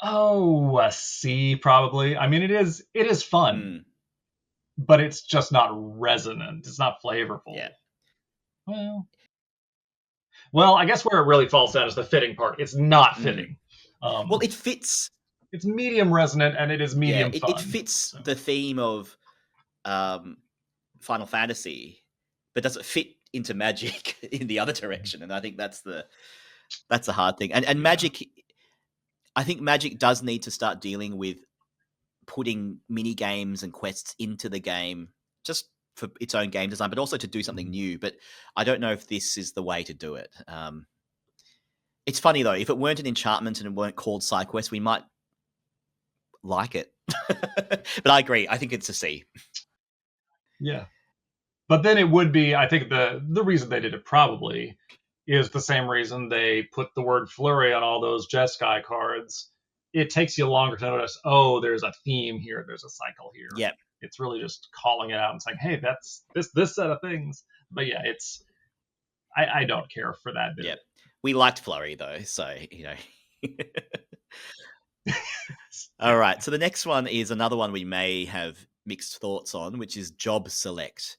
Oh, a C probably. I mean, it is fun, but it's just not resonant. It's not flavorful. Yeah. Well, I guess where it really falls down is the fitting part. It's not fitting. Well, it fits. It's medium resonant and it is medium fun. It fits the theme of Final Fantasy, but does it fit into Magic in the other direction? And I think that's the hard thing. And Magic. I think Magic does need to start dealing with putting mini games and quests into the game just for its own game design, but also to do something new. But I don't know if this is the way to do it. It's funny, though. If it weren't an enchantment and it weren't called Sidequests, we might like it. But I agree. I think it's a C. Yeah. But then it would be, I think the reason they did it probably is the same reason they put the word flurry on all those Jeskai cards. It takes you longer to notice, there's a theme here, there's a cycle here. Yeah. It's really just calling it out and saying, hey, that's this set of things. But yeah, I don't care for that bit. Yeah. We liked flurry though, so All right. So the next one is another one we may have mixed thoughts on, which is job select.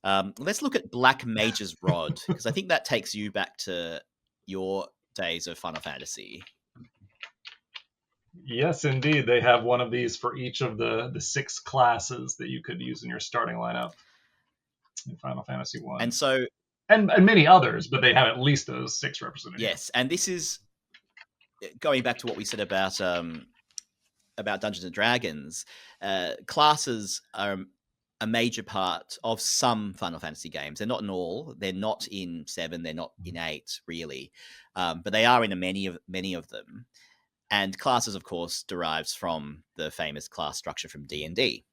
Let's look at Black Mage's Rod, because I think that takes you back to your days of Final Fantasy. Yes, indeed. They have one of these for each of the 6 classes that you could use in your starting lineup in Final Fantasy 1. And so... And many others, but they have at least those 6 represented. Yes, and this is going back to what we said about Dungeons and Dragons. Classes are a major part of some Final Fantasy games. They're not in all. They're not in 7. They're not in 8, really. But they are in many of them. And classes, of course, derives from the famous class structure from D&D.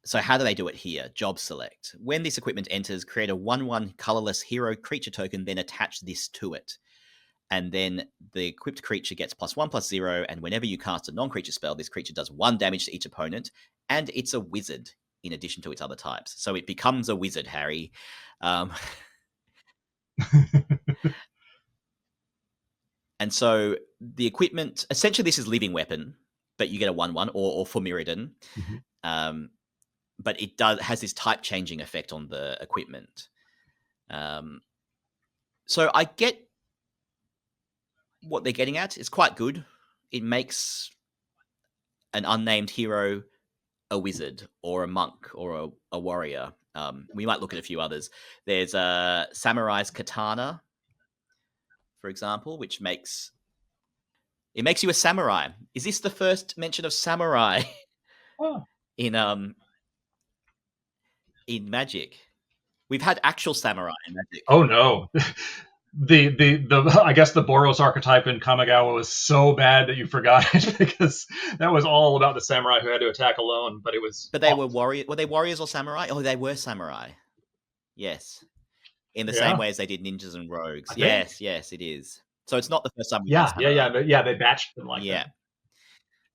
So how do they do it here? Job select. When this equipment enters, create a 1/1 colorless hero creature token, then attach this to it. And then the equipped creature gets +1/+0, and whenever you cast a non-creature spell, this creature does 1 damage to each opponent, and it's a wizard in addition to its other types. So it becomes a wizard, Harry. And so the equipment, essentially this is Living Weapon, but you get a 1/1, or for Mirrodin. But it has this type changing effect on the equipment. So I get what they're getting at. It's quite good. It makes an unnamed hero a wizard or a monk or a warrior. We might look at a few others. There's a Samurai's Katana, for example, which makes you a samurai. Is this the first mention of samurai in Magic? We've had actual samurai in Magic. Oh no. The I guess the Boros archetype in Kamigawa was so bad that you forgot it, because that was all about the samurai who had to attack alone. But they were warriors. Were they warriors or samurai? Oh, they were samurai. Yes, in the same way as they did ninjas and rogues. Yes, it is. So it's not the first time. They batched them like that.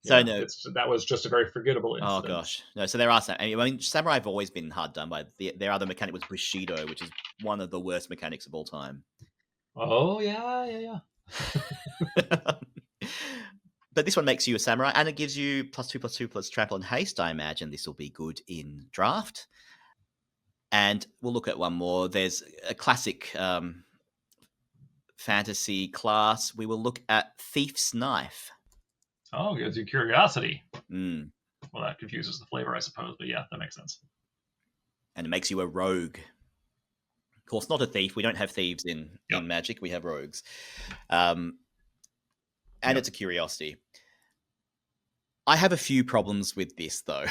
So that was just a very forgettable incident. Oh gosh, no. So there are some. I mean, samurai have always been hard done by. Their other mechanic was Bushido, which is one of the worst mechanics of all time. Oh yeah. But this one makes you a samurai, and it gives you +2/+2 trample and haste. I imagine this will be good in draft. And we'll look at one more. There's a classic fantasy class, we will look at Thief's Knife. Oh, gives you curiosity. Mm. Well, that confuses the flavor, I suppose, but yeah, that makes sense. And it makes you a rogue. Of course, not a thief. We don't have thieves in Magic. We have rogues. And it's a curiosity. I have a few problems with this, though.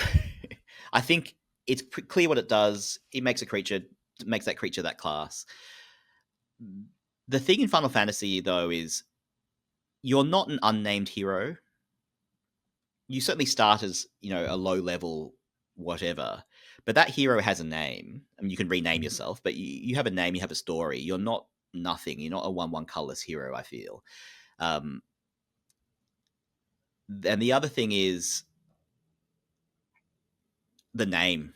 I think it's clear what it does. It makes that creature that class. The thing in Final Fantasy, though, is you're not an unnamed hero. You certainly start as, a low-level whatever, but that hero has a name. I mean, you can rename yourself, but you have a name, you have a story. You're not nothing. You're not a 1/1 colorless hero, I feel. And the other thing is the name.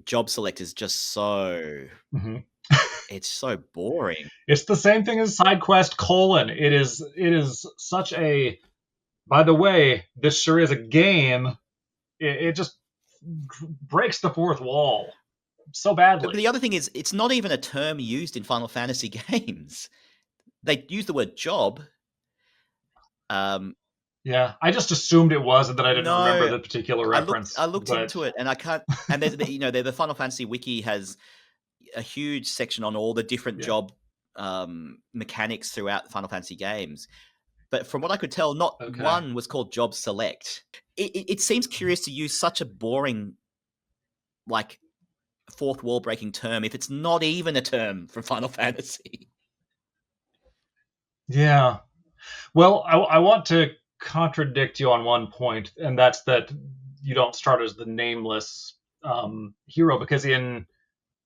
Job select is just so... it's so boring. It's the same thing as Sidequest : It is such a... By the way, this sure is a game. It just breaks the fourth wall so badly. But the other thing is, it's not even a term used in Final Fantasy games. They use the word job. Yeah, I just assumed it was, and then I didn't remember the particular reference. I looked into it, and I can't. And there's, the Final Fantasy wiki has a huge section on all the different job mechanics throughout the Final Fantasy games. But from what I could tell, not one was called job select. It seems curious to use such a boring, like, fourth wall breaking term if it's not even a term from Final Fantasy. Yeah. Well, I want to contradict you on one point, and that's that you don't start as the nameless hero, because in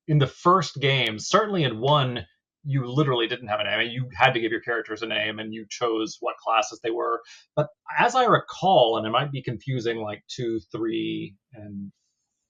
the first game, certainly in 1, you literally didn't have a name. You had to give your characters a name, and you chose what classes they were. But as I recall, and it might be confusing like 2, 3, and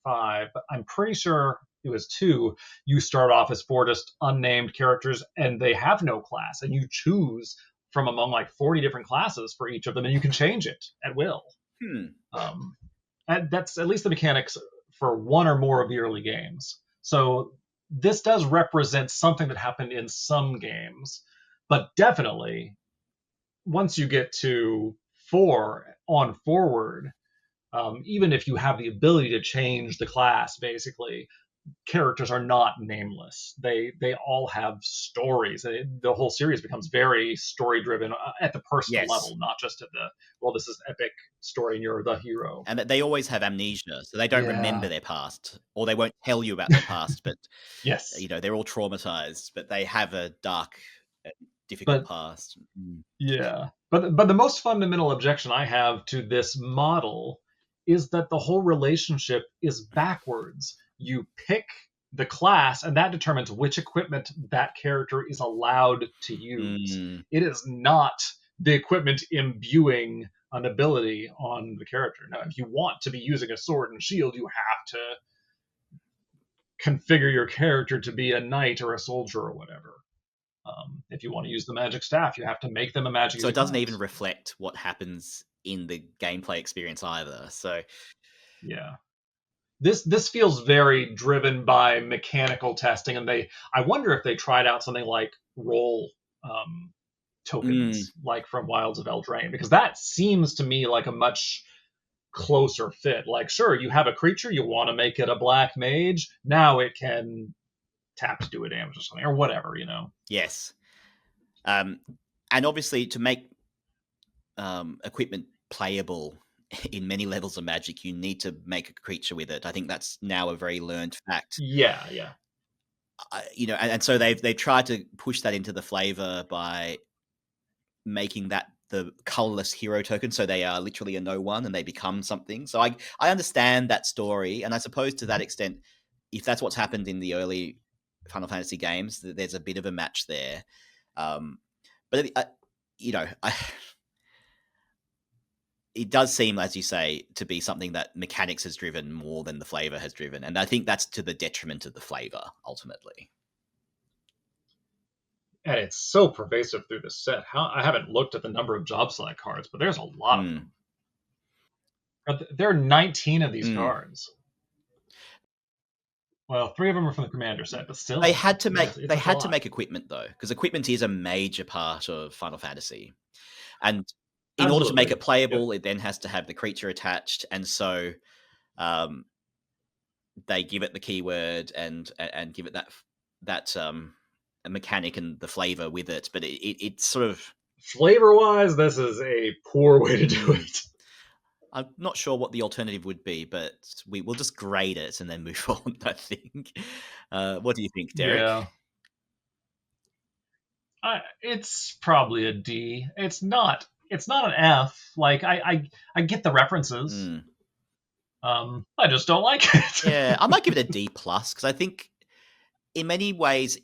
5, but I'm pretty sure it was 2, you start off as 4 just unnamed characters, and they have no class, and you choose from among like 40 different classes for each of them, and you can change it at will. And that's at least the mechanics for 1 or more of the early games. So this does represent something that happened in some games, but definitely once you get to 4 on forward, even if you have the ability to change the class, basically, characters are not nameless. They all have stories. The whole series becomes very story driven at the personal level, not just at the, this is epic story and you're the hero. And they always have amnesia, so they don't remember their past, or they won't tell you about their past, but they're all traumatized, but they have a dark, difficult past. Yeah. But the most fundamental objection I have to this model is that the whole relationship is backwards. You pick the class, and that determines which equipment that character is allowed to use. It is not the equipment imbuing an ability on the character. Now, if you want to be using a sword and shield, you have to configure your character to be a knight or a soldier or whatever. If you want to use the magic staff, you have to make them a magic. So it doesn't even reflect what happens in the gameplay experience either. So yeah. This feels very driven by mechanical testing, and I wonder if they tried out something like role tokens, like from Wilds of Eldraine, because that seems to me like a much closer fit. Like, sure, you have a creature, you want to make it a black mage, now it can tap to do a damage or something, or whatever, Yes. And obviously, to make equipment playable in many levels of Magic, you need to make a creature with it. I think that's now a very learned fact. Yeah. And so they've tried to push that into the flavor by making that the colorless hero token, so they are literally a no one and they become something. So I understand that story, and I suppose to that extent, if that's what's happened in the early Final Fantasy games, there's a bit of a match there. But it does seem, as you say, to be something that mechanics has driven more than the flavor has driven. And I think that's to the detriment of the flavor, ultimately. And it's so pervasive through the set. I haven't looked at the number of job select cards, but there's a lot of them. There are 19 of these cards. Well, 3 of them are from the commander set, but still, They had to make it's a lot. equipment though, because equipment is a major part of Final Fantasy, and in order to make Absolutely. it playable, it then has to have the creature attached, and so they give it the keyword and give it that mechanic and the flavor with it. But it's sort of Flavor-wise, this is a poor way to do it. I'm not sure what the alternative would be, but we will just grade it and then move on, I think. What do you think, Derek? Yeah. It's probably a D. It's not an F. Like I get the references. I just don't like it. Yeah, I might give it a D plus because I think in many ways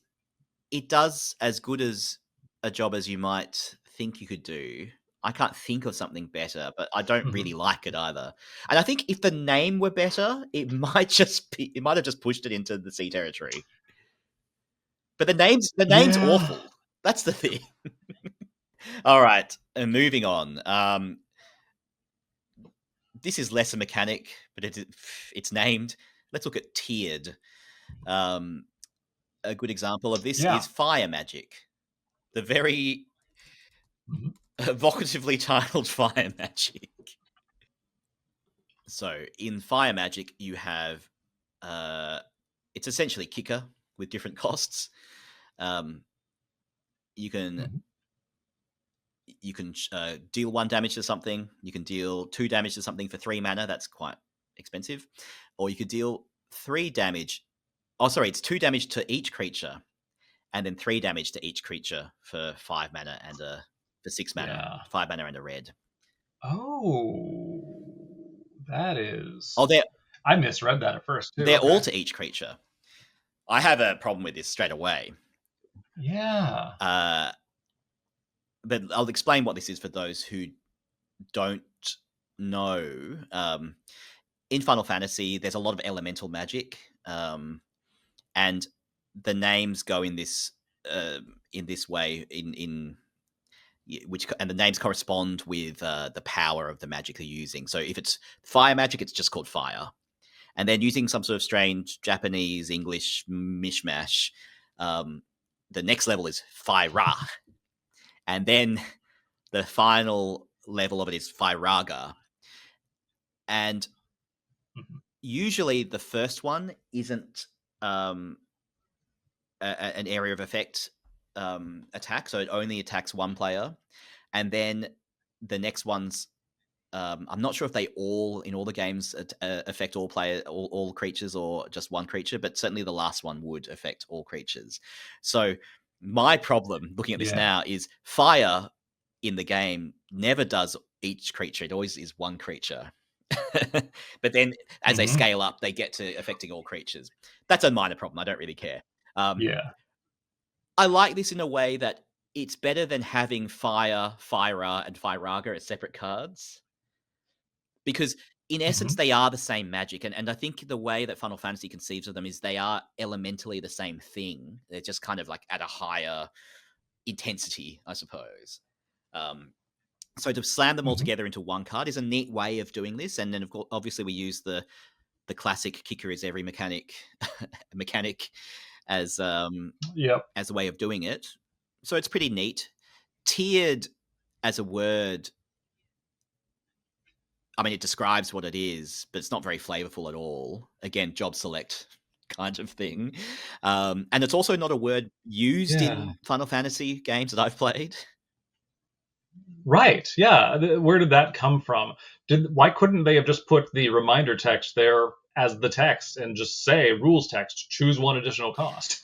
it does as good as a job as you might think you could do. I can't think of something better, but I don't really like it either. And I think if the name were better, it might have just pushed it into the C territory. But the name's awful. That's the thing. All right, moving on. This is less a mechanic, but it's named. Let's look at tiered. A good example of this is fire magic. The very evocatively titled fire magic. So in fire magic, you have it's essentially kicker with different costs. You can deal 1 damage to something. You can deal 2 damage to something for 3 mana. That's quite expensive. Or you could deal 3 damage. Oh, sorry, it's 2 damage to each creature, and then 3 damage to each creature for 5 mana and for 6 mana. Yeah. 5 mana and a red. Oh, that is. Oh, I misread that at first too. They're all to each creature. I have a problem with this straight away. Yeah. But I'll explain what this is for those who don't know. In Final Fantasy, there's a lot of elemental magic, and the names go in this way and the names correspond with the power of the magic they're using. So if it's fire magic, it's just called fire. And then using some sort of strange Japanese English mishmash, the next level is fire, and then the final level of it is Firaga. And usually the first one isn't an area of effect attack, so it only attacks one player. And then the next one's I'm not sure if they all in all the games affect all creatures or just one creature, but certainly the last one would affect all creatures. So my problem looking at this now is fire in the game never does each creature. It always is one creature. But then as they scale up, they get to affecting all creatures. That's a minor problem. I don't really care. I like this in a way that it's better than having fire, Fyra, and Firaga as separate cards. Because in essence, they are the same magic. And I think the way that Final Fantasy conceives of them is they are elementally the same thing. They're just kind of like at a higher intensity, I suppose. So to slam them all together into one card is a neat way of doing this. And then, of course, obviously, we use the classic kicker is every mechanic as a way of doing it. So it's pretty neat. Tiered as a word, I mean, it describes what it is, but it's not very flavorful at all. Again, job select kind of thing. And it's also not a word used in Final Fantasy games that I've played. Right. Yeah. Where did that come from? Why couldn't they have just put the reminder text there as the text and just say rules text, choose 1 additional cost?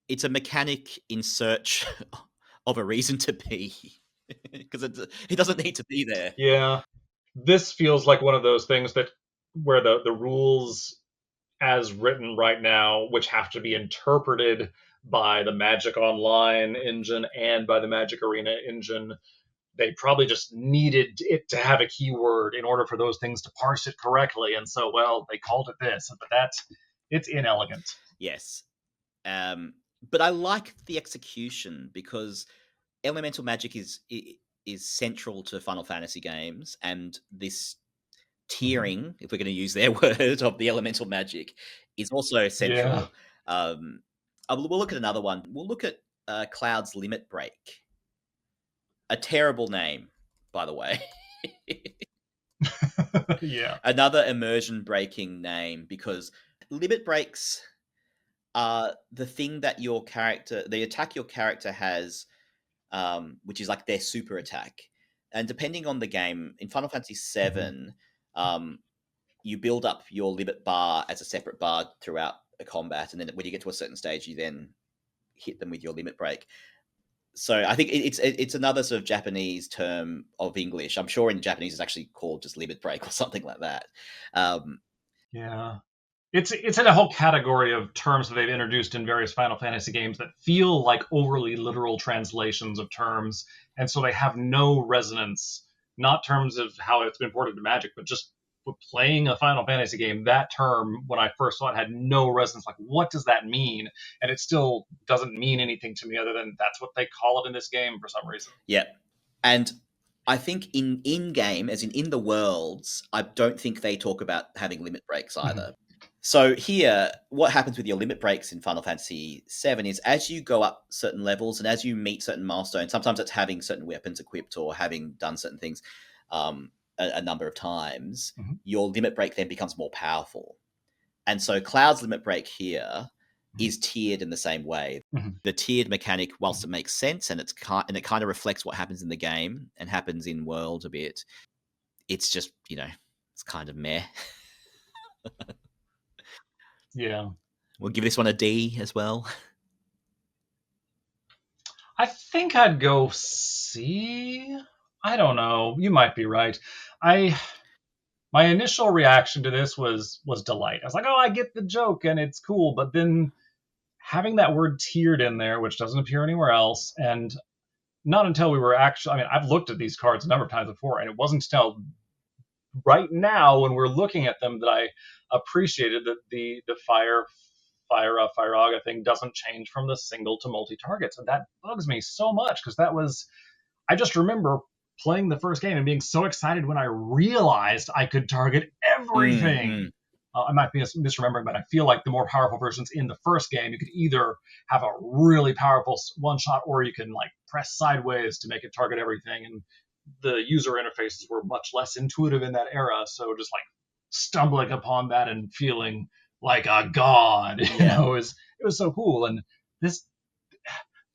It's a mechanic in search of a reason to be, because it doesn't need to be there. Yeah. This feels like one of those things where the rules as written right now, which have to be interpreted by the Magic Online engine and by the Magic Arena engine, they probably just needed it to have a keyword in order for those things to parse it correctly. And so, well, they called it this, but it's inelegant. Yes. But I like the execution because elemental magic is central to Final Fantasy games, and this tiering, if we're going to use their word, of the elemental magic is also central. Yeah. We'll look at another one. We'll look at Cloud's Limit Break. A terrible name, by the way. Yeah. Another immersion breaking name, because limit breaks are the thing that the attack your character has, which is like their super attack. And depending on the game, in Final Fantasy VII, you build up your limit bar as a separate bar throughout a combat, and then when you get to a certain stage, you then hit them with your limit break. So I think it's another sort of Japanese term of English. I'm sure in Japanese it's actually called just limit break or something like that. Yeah. It's in a whole category of terms that they've introduced in various Final Fantasy games that feel like overly literal translations of terms, and so they have no resonance, not terms of how it's been ported to Magic, but just playing a Final Fantasy game. That term, when I first saw it, had no resonance. Like, what does that mean? And it still doesn't mean anything to me other than that's what they call it in this game for some reason. Yeah. And I think in game, as in the worlds, I don't think they talk about having limit breaks either. So here, what happens with your limit breaks in Final Fantasy VII is as you go up certain levels and as you meet certain milestones, sometimes it's having certain weapons equipped or having done certain things a number of times, your limit break then becomes more powerful. And so Cloud's limit break here is tiered in the same way. The tiered mechanic, whilst it makes sense and it kind of reflects what happens in the game and happens in world a bit, it's just, it's kind of meh. Yeah. We'll give this one a D as well. I think I'd go C. I don't know. You might be right. My initial reaction to this was delight. I was like, oh, I get the joke and it's cool. But then having that word tiered in there, which doesn't appear anywhere else, and not until we were actually, I mean, I've looked at these cards a number of times before, and it wasn't until right now when we're looking at them that I appreciated that the Firaga thing doesn't change from the single to multi-targets. And that bugs me so much because I just remember playing the first game and being so excited when I realized I could target everything. I might be misremembering, but I feel like the more powerful versions in the first game, you could either have a really powerful one shot or you can like press sideways to make it target everything. And the user interfaces were much less intuitive in that era. So just like stumbling upon that and feeling like a god, it was so cool. And this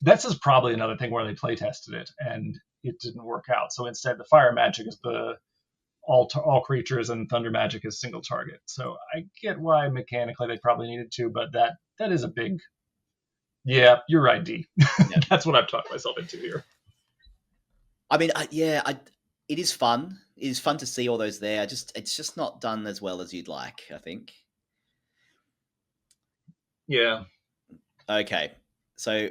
is probably another thing where they play tested it and it didn't work out. So instead, the fire magic is the all creatures and thunder magic is single target. So I get why mechanically they probably needed to, but that is a big. Yeah, you're right, D. Yeah. That's what I've talked myself into here. I mean, it is fun. It is fun to see all those there. It's just not done as well as you'd like, I think. Yeah. Okay, so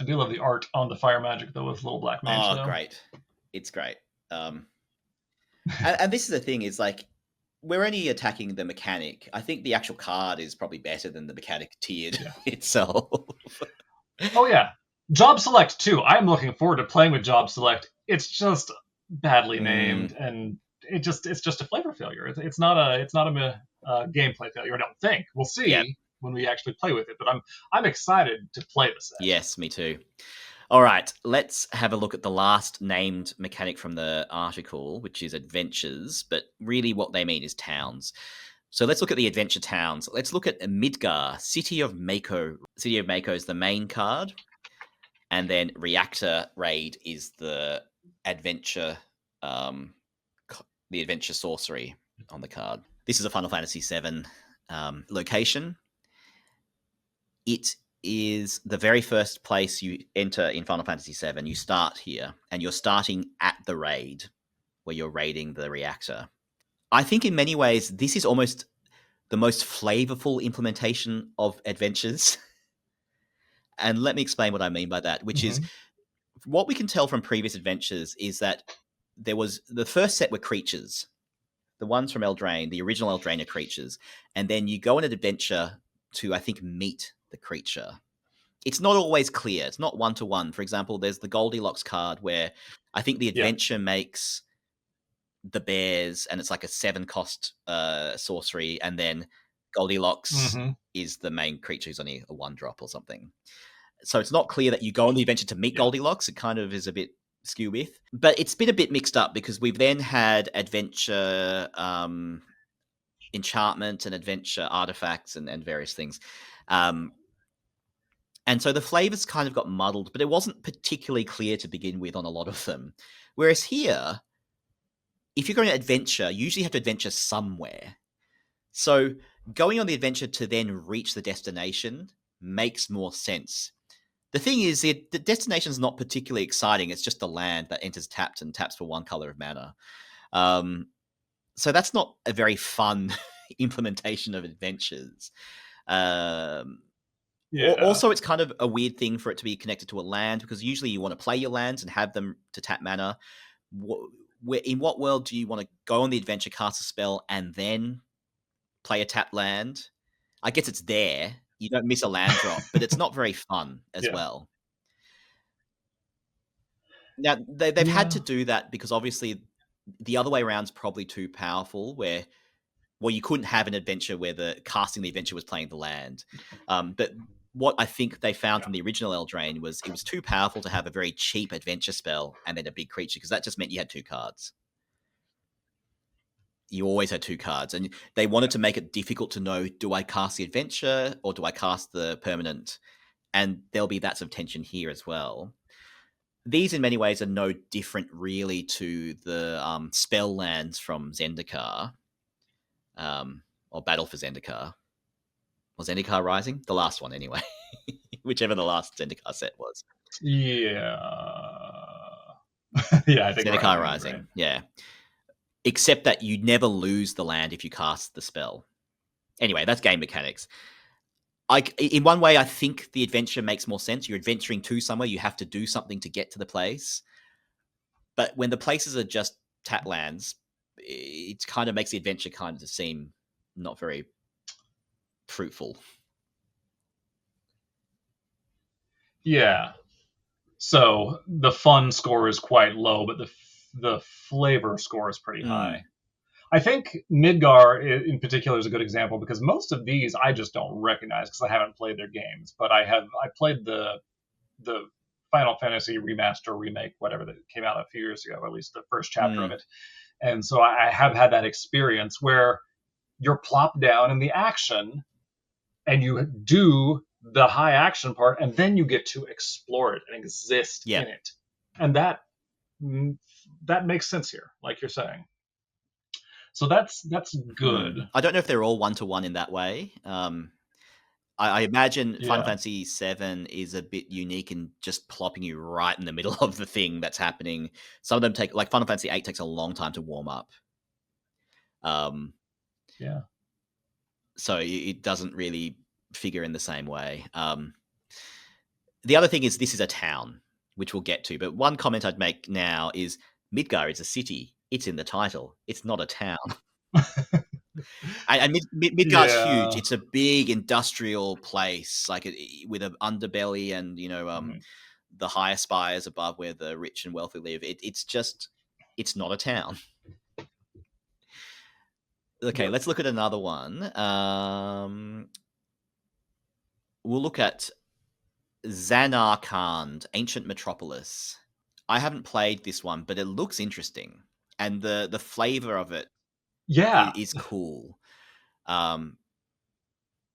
I do love the art on the fire magic though with little black mage. Oh, great! It's great. And this is the thing: is like we're only attacking the mechanic. I think the actual card is probably better than the mechanic tiered itself. Oh yeah, Job Select too. I'm looking forward to playing with Job Select. It's just badly named, and it's just a flavor failure. It's not a gameplay failure. I don't think. We'll see when we actually play with it. But I'm excited to play this. Yes, me too. All right, let's have a look at the last named mechanic from the article, which is adventures, but really what they mean is towns. So let's look at the adventure towns. Let's look at Midgar, City of Mako. City of Mako is the main card, and then Reactor Raid is the adventure sorcery on the card. This is a Final Fantasy VII location. It is the very first place you enter in Final Fantasy VII. You start here, and you're starting at the raid, where you're raiding the reactor. I think in many ways, this is almost the most flavorful implementation of adventures. And let me explain what I mean by that, which is what we can tell from previous adventures is that there was the first set were creatures, the ones from Eldraine, the original Eldraine creatures, and then you go on an adventure to, I think, meet the creature. It's not always clear. It's not one-to-one. For example, there's the Goldilocks card where I think the adventure makes the bears, and it's like a 7-cost sorcery, and then Goldilocks is the main creature who's only a 1-drop or something. So it's not clear that you go on the adventure to meet Goldilocks. It kind of is a bit skew with. But it's been a bit mixed up because we've then had adventure enchantment and adventure artifacts and various things. And so the flavors kind of got muddled, but it wasn't particularly clear to begin with on a lot of them. Whereas here, if you're going to adventure, you usually have to adventure somewhere. So going on the adventure to then reach the destination makes more sense. The thing is, the destination is not particularly exciting. It's just the land that enters tapped and taps for 1 color of mana. So that's not a very fun implementation of adventures. Also, it's kind of a weird thing for it to be connected to a land, because usually you want to play your lands and have them to tap mana. In what world do you want to go on the adventure, cast a spell, and then play a tapped land? I guess it's there. You don't miss a land drop, but it's not very fun as well. Now, they've had to do that because obviously the other way around is probably too powerful, where you couldn't have an adventure where the casting the adventure was playing the land. But what I think they found from the original Eldraine was it was too powerful to have a very cheap adventure spell and then a big creature, because that just meant you had 2 cards. You always had 2 cards, and they wanted to make it difficult to know, do I cast the adventure or do I cast the permanent? And there'll be that sort of tension here as well. These in many ways are no different really to the spell lands from Zendikar, or Battle for Zendikar. Was Zendikar Rising? The last one, anyway. Whichever the last Zendikar set was. Yeah. I think Zendikar Rising, right? Yeah. Except that you never lose the land if you cast the spell. Anyway, that's game mechanics. In one way, I think the adventure makes more sense. You're adventuring to somewhere. You have to do something to get to the place. But when the places are just tap lands, it kind of makes the adventure kind of seem not very fruitful. Yeah. So the fun score is quite low, but the flavor score is pretty high. I think Midgar in particular is a good example, because most of these I just don't recognize because I haven't played their games. But I played the Final Fantasy remaster, remake, whatever, that came out a few years ago, at least the first chapter of it. And so I have had that experience where you're plopped down in the action and you do the high action part, and then you get to explore it and exist in it. And that makes sense here, like you're saying. So that's good. I don't know if they're all 1-to-1 in that way. I imagine Final Fantasy VII is a bit unique in just plopping you right in the middle of the thing that's happening. Some of them take, like Final Fantasy VIII takes a long time to warm up. So it doesn't really figure in the same way. The other thing is, this is a town, which we'll get to. But one comment I'd make now is Midgar is a city. It's in the title. It's not a town. And Midgar's huge. It's a big industrial place, like with an underbelly and the higher spires above where the rich and wealthy live. It's not a town. Okay, let's look at another one. We'll look at Zanarkand, Ancient Metropolis. I haven't played this one, but it looks interesting, and the flavor of it is cool.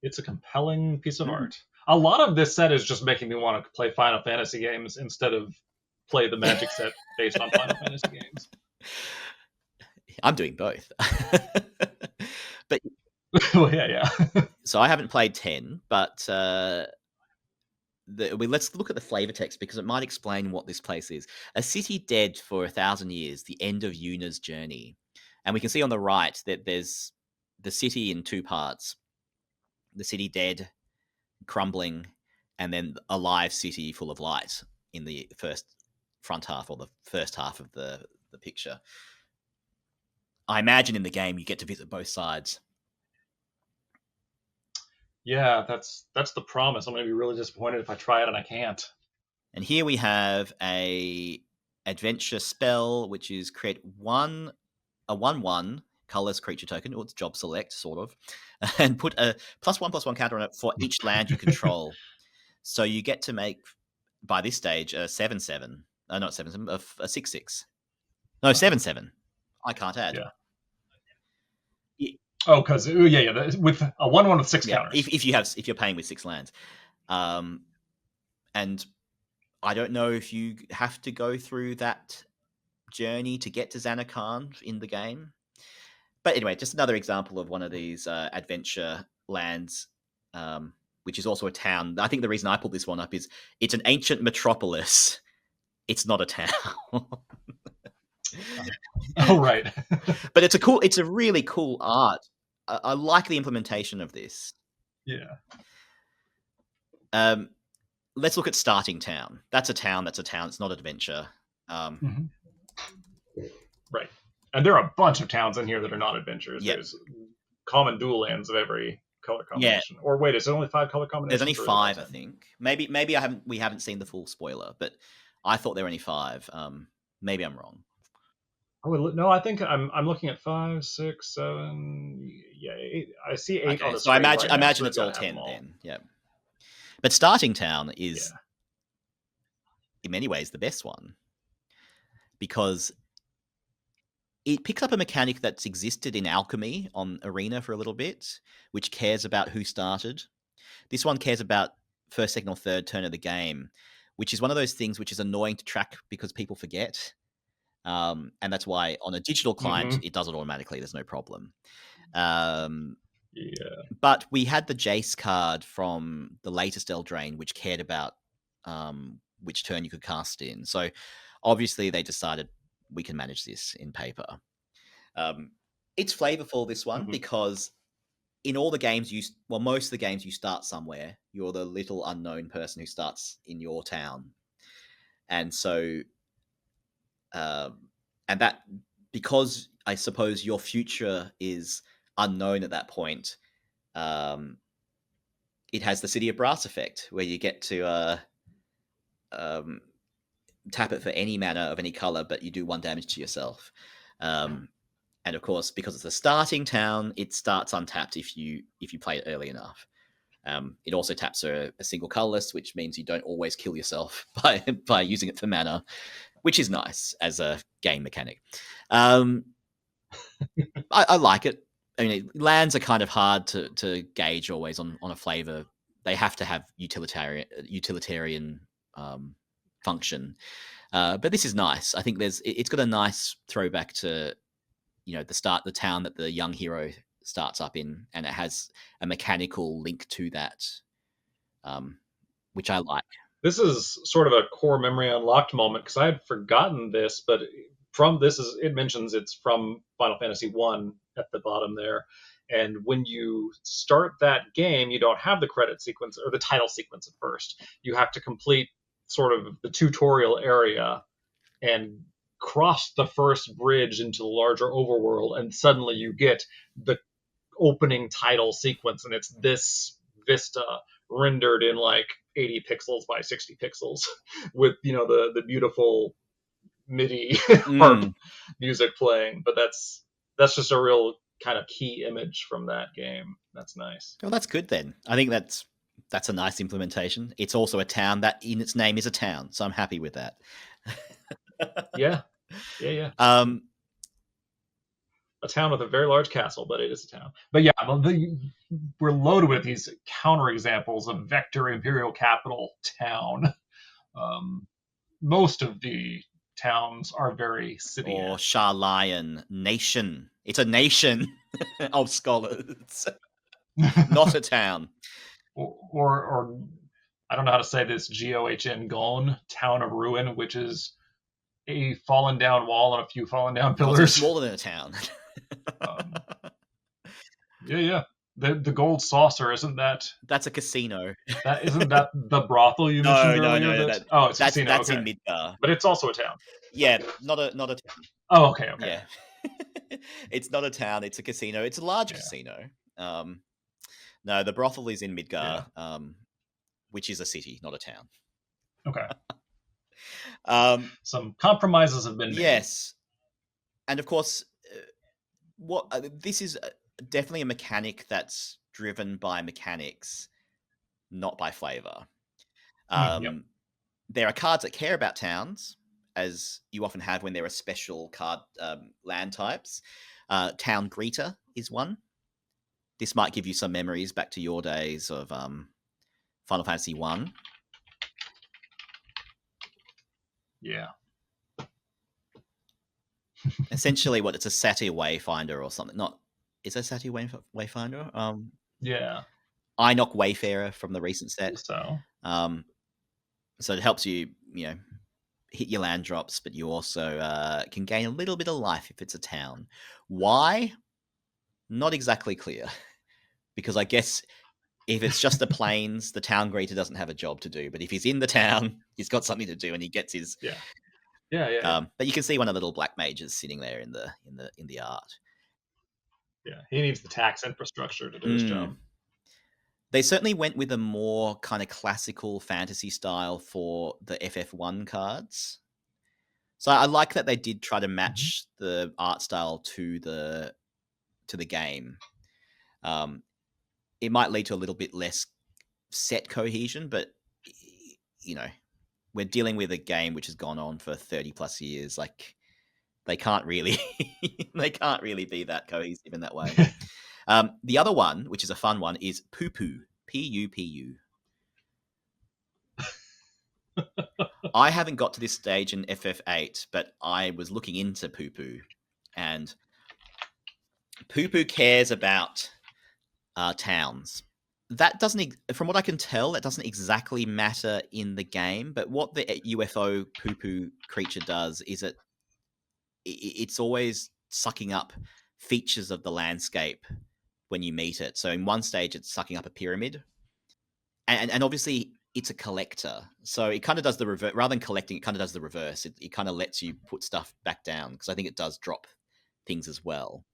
It's a compelling piece of art. A lot of this set is just making me want to play Final Fantasy games instead of play the Magic set based on Final Fantasy games. I'm doing both. But So I haven't played 10, but let's look at the flavor text, because it might explain what this place is. A city dead for 1,000 years, the end of Yuna's journey. And we can see on the right that there's the city in 2 parts. The city dead, crumbling, and then a live city full of light in the front half, or the first half of the picture. I imagine in the game you get to visit both sides. Yeah, that's the promise. I'm going to be really disappointed if I try it and I can't. And here we have a adventure spell, which is create 1 a 1/1 colorless creature token, or it's job select, sort of, and put a +1/+1 counter on it for each land you control. So you get to make, by this stage, a 7/7. Not 7/7, a 6/6. No, 7/7. I can't add. Yeah. Oh, because with a 1/1 with 6 counters. If you're paying with 6 lands, and I don't know if you have to go through that journey to get to Xanakhan in the game. But anyway, just another example of one of these adventure lands, which is also a town. I think the reason I pulled this one up is it's an ancient metropolis. It's not a town. Oh, right. But it's a really cool art. I like the implementation of this. Yeah. Let's look at Starting Town. That's a town. It's not adventure. Right. And there are a bunch of towns in here that are not adventures. Yep. There's common dual lands of every color combination. Yeah. Or wait, is it only 5 color combinations? There's only 5, I think. Maybe we haven't seen the full spoiler, but I thought there were only 5. Maybe I'm wrong. Oh no, I think I'm looking at 5, 6, 7. Yeah, 8. I see 8 on the screen. So I imagine it's all 10 then. Yeah. But Starting Town is, in many ways, the best one, because it picks up a mechanic that's existed in Alchemy on Arena for a little bit, which cares about who started. This one cares about first, second, or third turn of the game, which is one of those things which is annoying to track because people forget. And that's why on a digital client, it does it automatically. There's no problem. But we had the Jace card from the latest Eldraine, which cared about which turn you could cast in. So obviously they decided we can manage this in paper. It's flavorful, this one, because in all the games most of the games you start somewhere. You're the little unknown person who starts in your town. And so, and that, because I suppose your future is unknown at that point, it has the City of Brass effect, where you get to tap it for any mana of any color, but you do 1 damage to yourself. And of course, because it's a starting town, it starts untapped if you play it early enough. It also taps a single colorless, which means you don't always kill yourself by using it for mana, which is nice as a game mechanic. I like it. I mean, lands are kind of hard to gauge always on a flavor. They have to have utilitarian function. But this is nice. I think it's got a nice throwback to, the town that the young hero starts up in, and it has a mechanical link to that, which I like. This is sort of a core memory unlocked moment, because I had forgotten this, but it mentions it's from Final Fantasy 1 at the bottom there. And when you start that game, you don't have the credit sequence or the title sequence at first. You have to complete sort of the tutorial area and cross the first bridge into the larger overworld, and suddenly you get the opening title sequence, and it's this vista rendered in like 80 pixels by 60 pixels with the beautiful MIDI harp music playing. But that's just a real kind of key image from that game. That's nice. Well, that's good then. I think that's a nice implementation. It's also a town that in its name is a town, so I'm happy with that. Yeah. A town with a very large castle, but it is a town. But yeah, we're loaded with these counterexamples of vector imperial capital town. Most of the towns are very city. Or Shah Lion nation. It's a nation of scholars, not a town. Or I don't know how to say this. GOHN Gon, Town of Ruin, which is a fallen down wall and a few fallen down pillars. It's smaller than a town. Yeah. The gold saucer, isn't that? That's a casino. Isn't that the brothel you mentioned earlier? No. It's a casino. That's in Midgar. But it's also a town. Yeah, not a town. Oh, okay. Yeah. It's not a town. It's a casino. It's a large casino. No, the brothel is in Midgar, which is a city, not a town. Okay. Some compromises have been made. Yes. And of course, This is definitely a mechanic that's driven by mechanics, not by flavor. Yep. There are cards that care about towns, as you often have when there are special card land types. Town Greeter is one. This might give you some memories back to your days of Final Fantasy 1. Yeah. Essentially, it's a Satyr Wayfinder or something. Is it Satyr Wayfinder? Yeah. Inoc Wayfarer from the recent set. So it helps you, hit your land drops, but you also can gain a little bit of life if it's a town. Why? Not exactly clear. Because I guess if it's just the plains, the town greeter doesn't have a job to do. But if he's in the town, he's got something to do, and he gets his. Yeah. But you can see one of the little black mages sitting there in the art. Yeah, he needs the tax infrastructure to do his job. They certainly went with a more kind of classical fantasy style for the FF1 cards. So I like that they did try to match the art style to the game. It might lead to a little bit less set cohesion, but we're dealing with a game which has gone on for 30 plus years. Like, they can't really be that cohesive in that way. The other one, which is a fun one, is Poo Poo. P-U-P-U. I haven't got to this stage in FF8, but I was looking into Poo Poo, and Poo Poo cares about towns. That doesn't, from what I can tell, that doesn't exactly matter in the game. But what the UFO Poo Poo creature does is it's always sucking up features of the landscape when you meet it. So in one stage, it's sucking up a pyramid, and obviously it's a collector, so it kind of does the reverse. Rather than collecting, it kind of does the reverse. It kind of lets you put stuff back down, because I think it does drop things as well.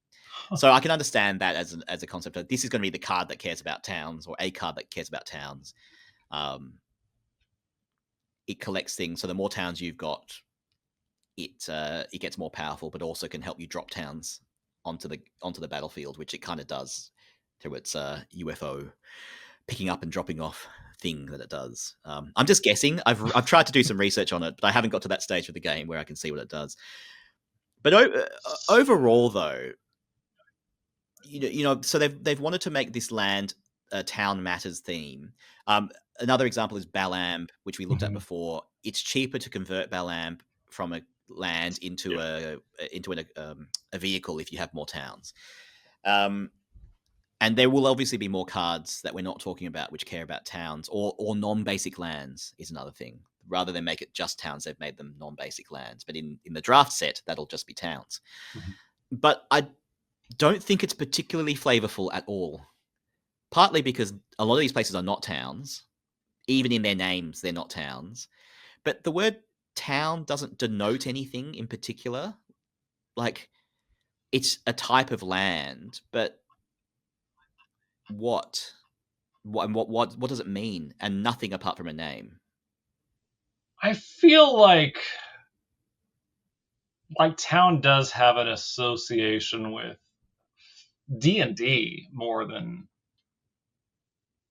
So I can understand that as a concept. This is going to be the card that cares about towns, or a card that cares about towns. It collects things, so the more towns you've got, it gets more powerful, but also can help you drop towns onto the battlefield, which it kind of does through its UFO picking up and dropping off thing that it does. I'm just guessing. I've tried to do some research on it, but I haven't got to that stage of the game where I can see what it does. But overall, though, so they've wanted to make this land a town matters theme. Another example is Balamb, which we looked at before. It's cheaper to convert Balamb from a land into a vehicle if you have more towns. And there will obviously be more cards that we're not talking about which care about towns, or non-basic lands is another thing. Rather than make it just towns, they've made them non-basic lands. But in the draft set, that'll just be towns. But I don't think it's particularly flavorful at all. Partly because a lot of these places are not towns. Even in their names, they're not towns. But the word town doesn't denote anything in particular. Like, it's a type of land, but what does it mean? And nothing apart from a name. I feel like town does have an association with D&D more than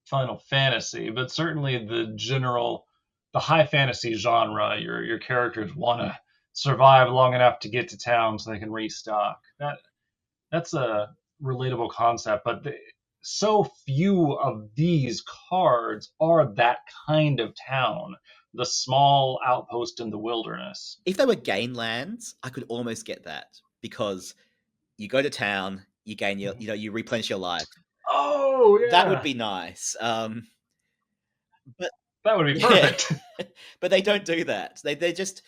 Final Fantasy, but certainly the high fantasy genre. Your characters want to survive long enough to get to town so they can restock. That's a relatable concept, but so few of these cards are that kind of town. The small outpost in the wilderness. If they were gain lands, I could almost get that, because you go to town, you gain your, you replenish your life. Oh, yeah. That would be nice. But that would be perfect. But they don't do that. They're just,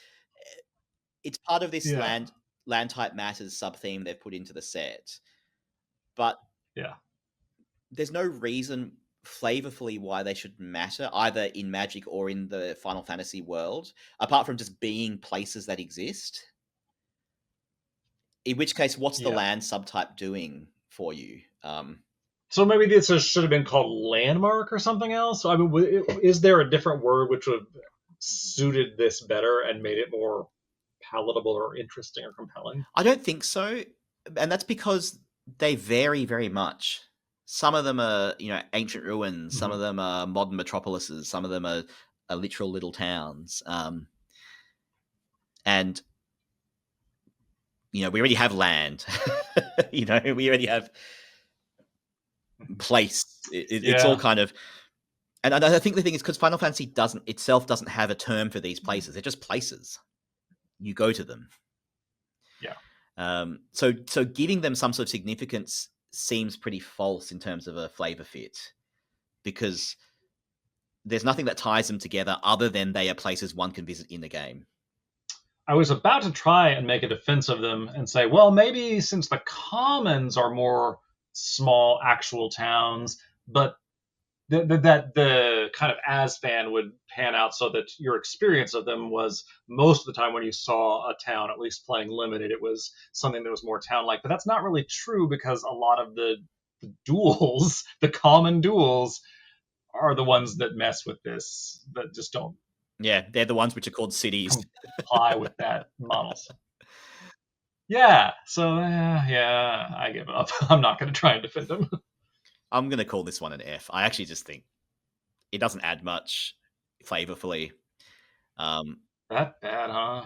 it's part of this land type matters sub theme they've put into the set. But there's no reason flavorfully why they should matter, either in Magic or in the Final Fantasy world, apart from just being places that exist. In which case, what's the land subtype doing for you? So maybe this should have been called landmark or something else. I mean, is there a different word which would have suited this better and made it more palatable or interesting or compelling? I don't think so. And that's because they vary very much. Some of them are, ancient ruins. Some of them are modern metropolises. Some of them are literal little towns. And we already have land. We already have place. It's all kind of. And I think the thing is because Final Fantasy doesn't have a term for these places. They're just places. You go to them. Yeah. So giving them some sort of significance seems pretty false in terms of a flavor fit, because there's nothing that ties them together other than they are places one can visit in the game. I was about to try and make a defense of them and say, well, maybe since the commons are more small actual towns, but that the kind of as fan would pan out so that your experience of them was most of the time when you saw a town, at least playing limited, it was something that was more town-like. But that's not really true, because a lot of the duels, the common duels, are the ones that mess with this, that just don't. Yeah, they're the ones which are called cities. Comply with that models. Yeah, so yeah, I give up. I'm not going to try and defend them. I'm going to call this one an F. I actually just think it doesn't add much flavorfully. That bad, huh?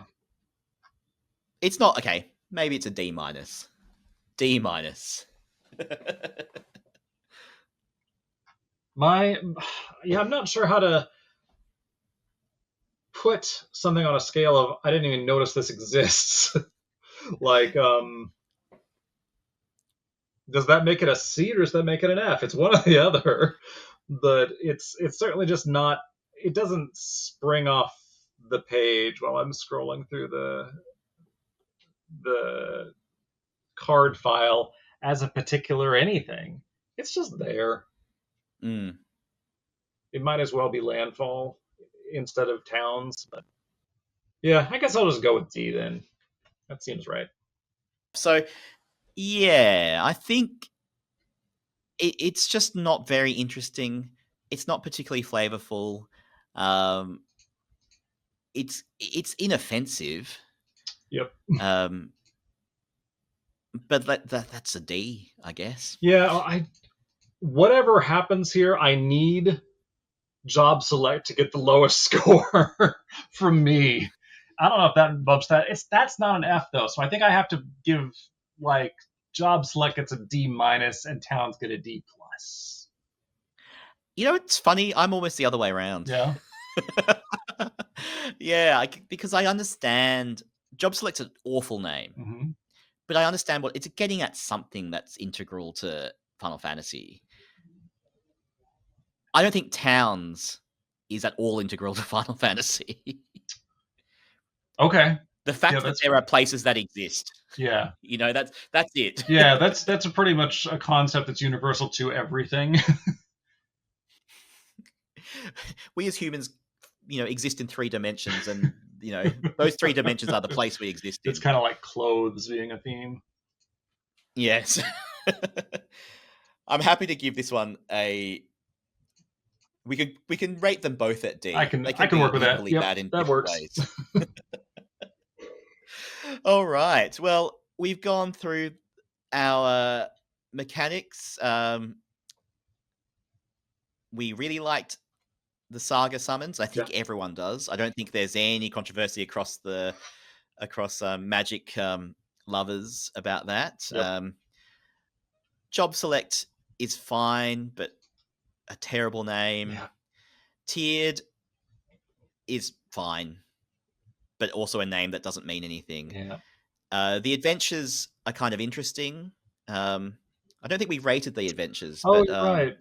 It's not okay. Maybe it's a D minus. D minus. I'm not sure how to put something on a scale of I didn't even notice this exists. Like, does that make it a C or does that make it an F? It's one or the other, but it's certainly just not. It doesn't spring off the page while I'm scrolling through the card file as a particular anything. It's just there. It might as well be landfall instead of towns, but yeah, I guess I'll just go with D then. That seems right. So, yeah, I think it's just not very interesting. It's not particularly flavorful. It's inoffensive. Yep. But that's a D, I guess. Yeah, whatever happens here, I need job select to get the lowest score from me. I don't know if that bumps that. That's not an F though, so I think I have to give like job select gets a D minus and towns get a D plus. It's funny. I'm almost the other way around. Yeah. Yeah, because I understand job select's an awful name, but I understand what it's getting at, something that's integral to Final Fantasy. I don't think towns is at all integral to Final Fantasy. Okay. The fact that there are places that exist. Yeah. That's it. Yeah, that's pretty much a concept that's universal to everything. We as humans, exist in 3 dimensions, and those 3 dimensions are the place we exist in. It's kind of like clothes being a theme. Yes. I'm happy to give this one a. We can rate them both at D. I can work with that. Yep, bad in that works. Ways. All right. Well, we've gone through our mechanics. We really liked the Saga summons. I think everyone does. I don't think there's any controversy across Magic lovers about that. Yep. Job select is fine, but a terrible name. Yeah. Tiered is fine, but also a name that doesn't mean anything. Yeah. The adventures are kind of interesting. I don't think we rated the adventures. Oh, but, right.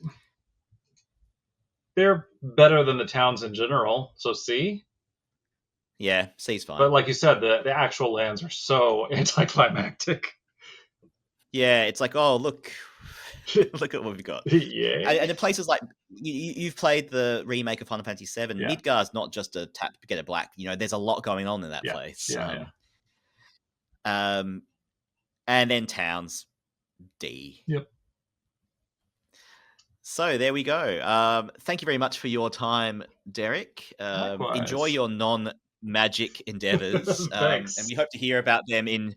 They're better than the towns in general, so C? Yeah, C's fine. But like you said, the actual lands are so anticlimactic. Yeah, it's like, oh, look at what we've got. Yeah. And in places like, you've played the remake of Final Fantasy VII, Midgar's not just a tap to get a black. There's a lot going on in that place. Yeah. And then towns, D. Yep. So there we go. Thank you very much for your time, Derek. Enjoy your magic endeavors, and Thanks. we hope to hear about them in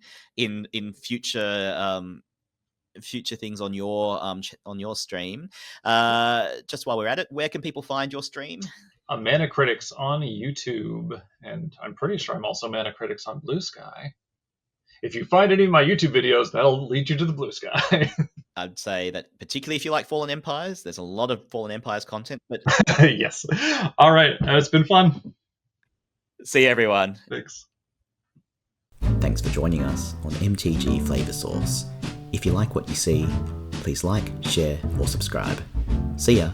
future things on your stream. Just while we're at it, where can people find your stream? Mana Critics on YouTube, and I'm pretty sure I'm also Mana Critics on Blue Sky. If you find any of my YouTube videos, that'll lead you to the Blue Sky. I'd say that particularly if you like Fallen Empires, there's a lot of Fallen Empires content. But yes. All right. It's been fun. See you, everyone. Thanks. Thanks for joining us on MTG Flavoursauce. If you like what you see, please like, share, or subscribe. See ya.